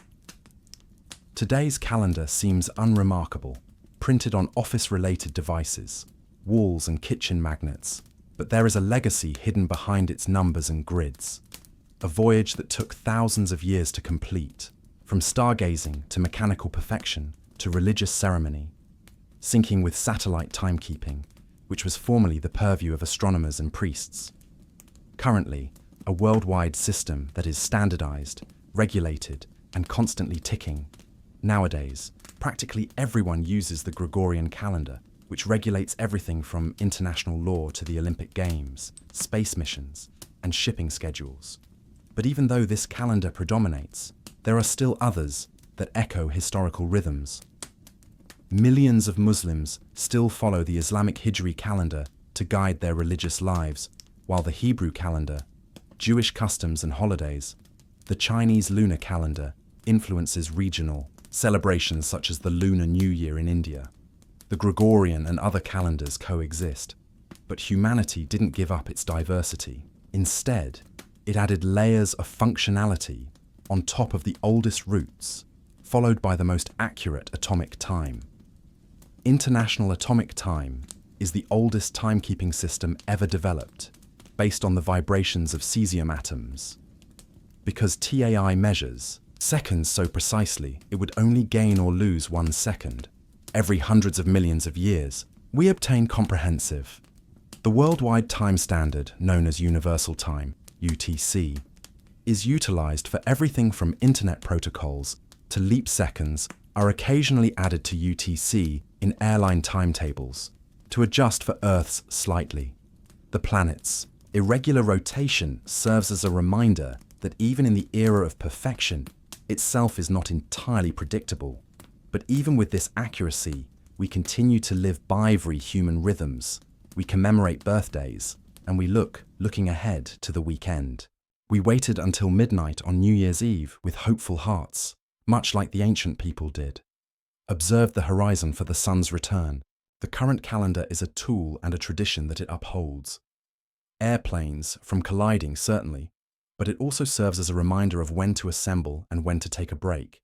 Today's calendar seems unremarkable, printed on office-related devices, walls and kitchen magnets, but there is a legacy hidden behind its numbers and grids. A voyage that took thousands of years to complete, from stargazing to mechanical perfection to religious ceremony, syncing with satellite timekeeping, which was formerly the purview of astronomers and priests. Currently, a worldwide system that is standardized, regulated, and constantly ticking. Nowadays, practically everyone uses the Gregorian calendar, which regulates everything from international law to the Olympic Games, space missions, and shipping schedules. But even though this calendar predominates, there are still others that echo historical rhythms. Millions of Muslims still follow the Islamic Hijri calendar to guide their religious lives, while the Hebrew calendar, Jewish customs and holidays, the Chinese lunar calendar influences regional celebrations such as the Lunar New Year in India. The Gregorian and other calendars coexist, but humanity didn't give up its diversity. Instead, it added layers of functionality on top of the oldest roots, followed by the most accurate atomic time. International Atomic Time is the oldest timekeeping system ever developed, based on the vibrations of cesium atoms. Because TAI measures seconds so precisely, it would only gain or lose 1 second. Every hundreds of millions of years, we obtain comprehensive. The worldwide time standard, known as Universal Time, UTC, is utilized for everything from internet protocols to leap seconds are occasionally added to UTC in airline timetables to adjust for Earth's slightly. The planet's irregular rotation serves as a reminder that even in the era of perfection, itself is not entirely predictable. But even with this accuracy, we continue to live by every human rhythms. We commemorate birthdays, and we looking ahead to the weekend. We waited until midnight on New Year's Eve with hopeful hearts, much like the ancient people did. Observe the horizon for the sun's return. The current calendar is a tool and a tradition that it upholds. Airplanes, from colliding certainly, but it also serves as a reminder of when to assemble and when to take a break,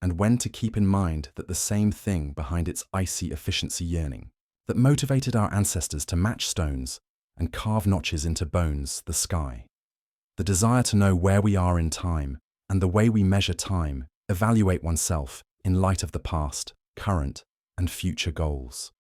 and when to keep in mind that the same thing behind its icy efficiency yearning that motivated our ancestors to match stones and carve notches into bones, the sky. The desire to know where we are in time and the way we measure time, evaluate oneself in light of the past, current, and future goals.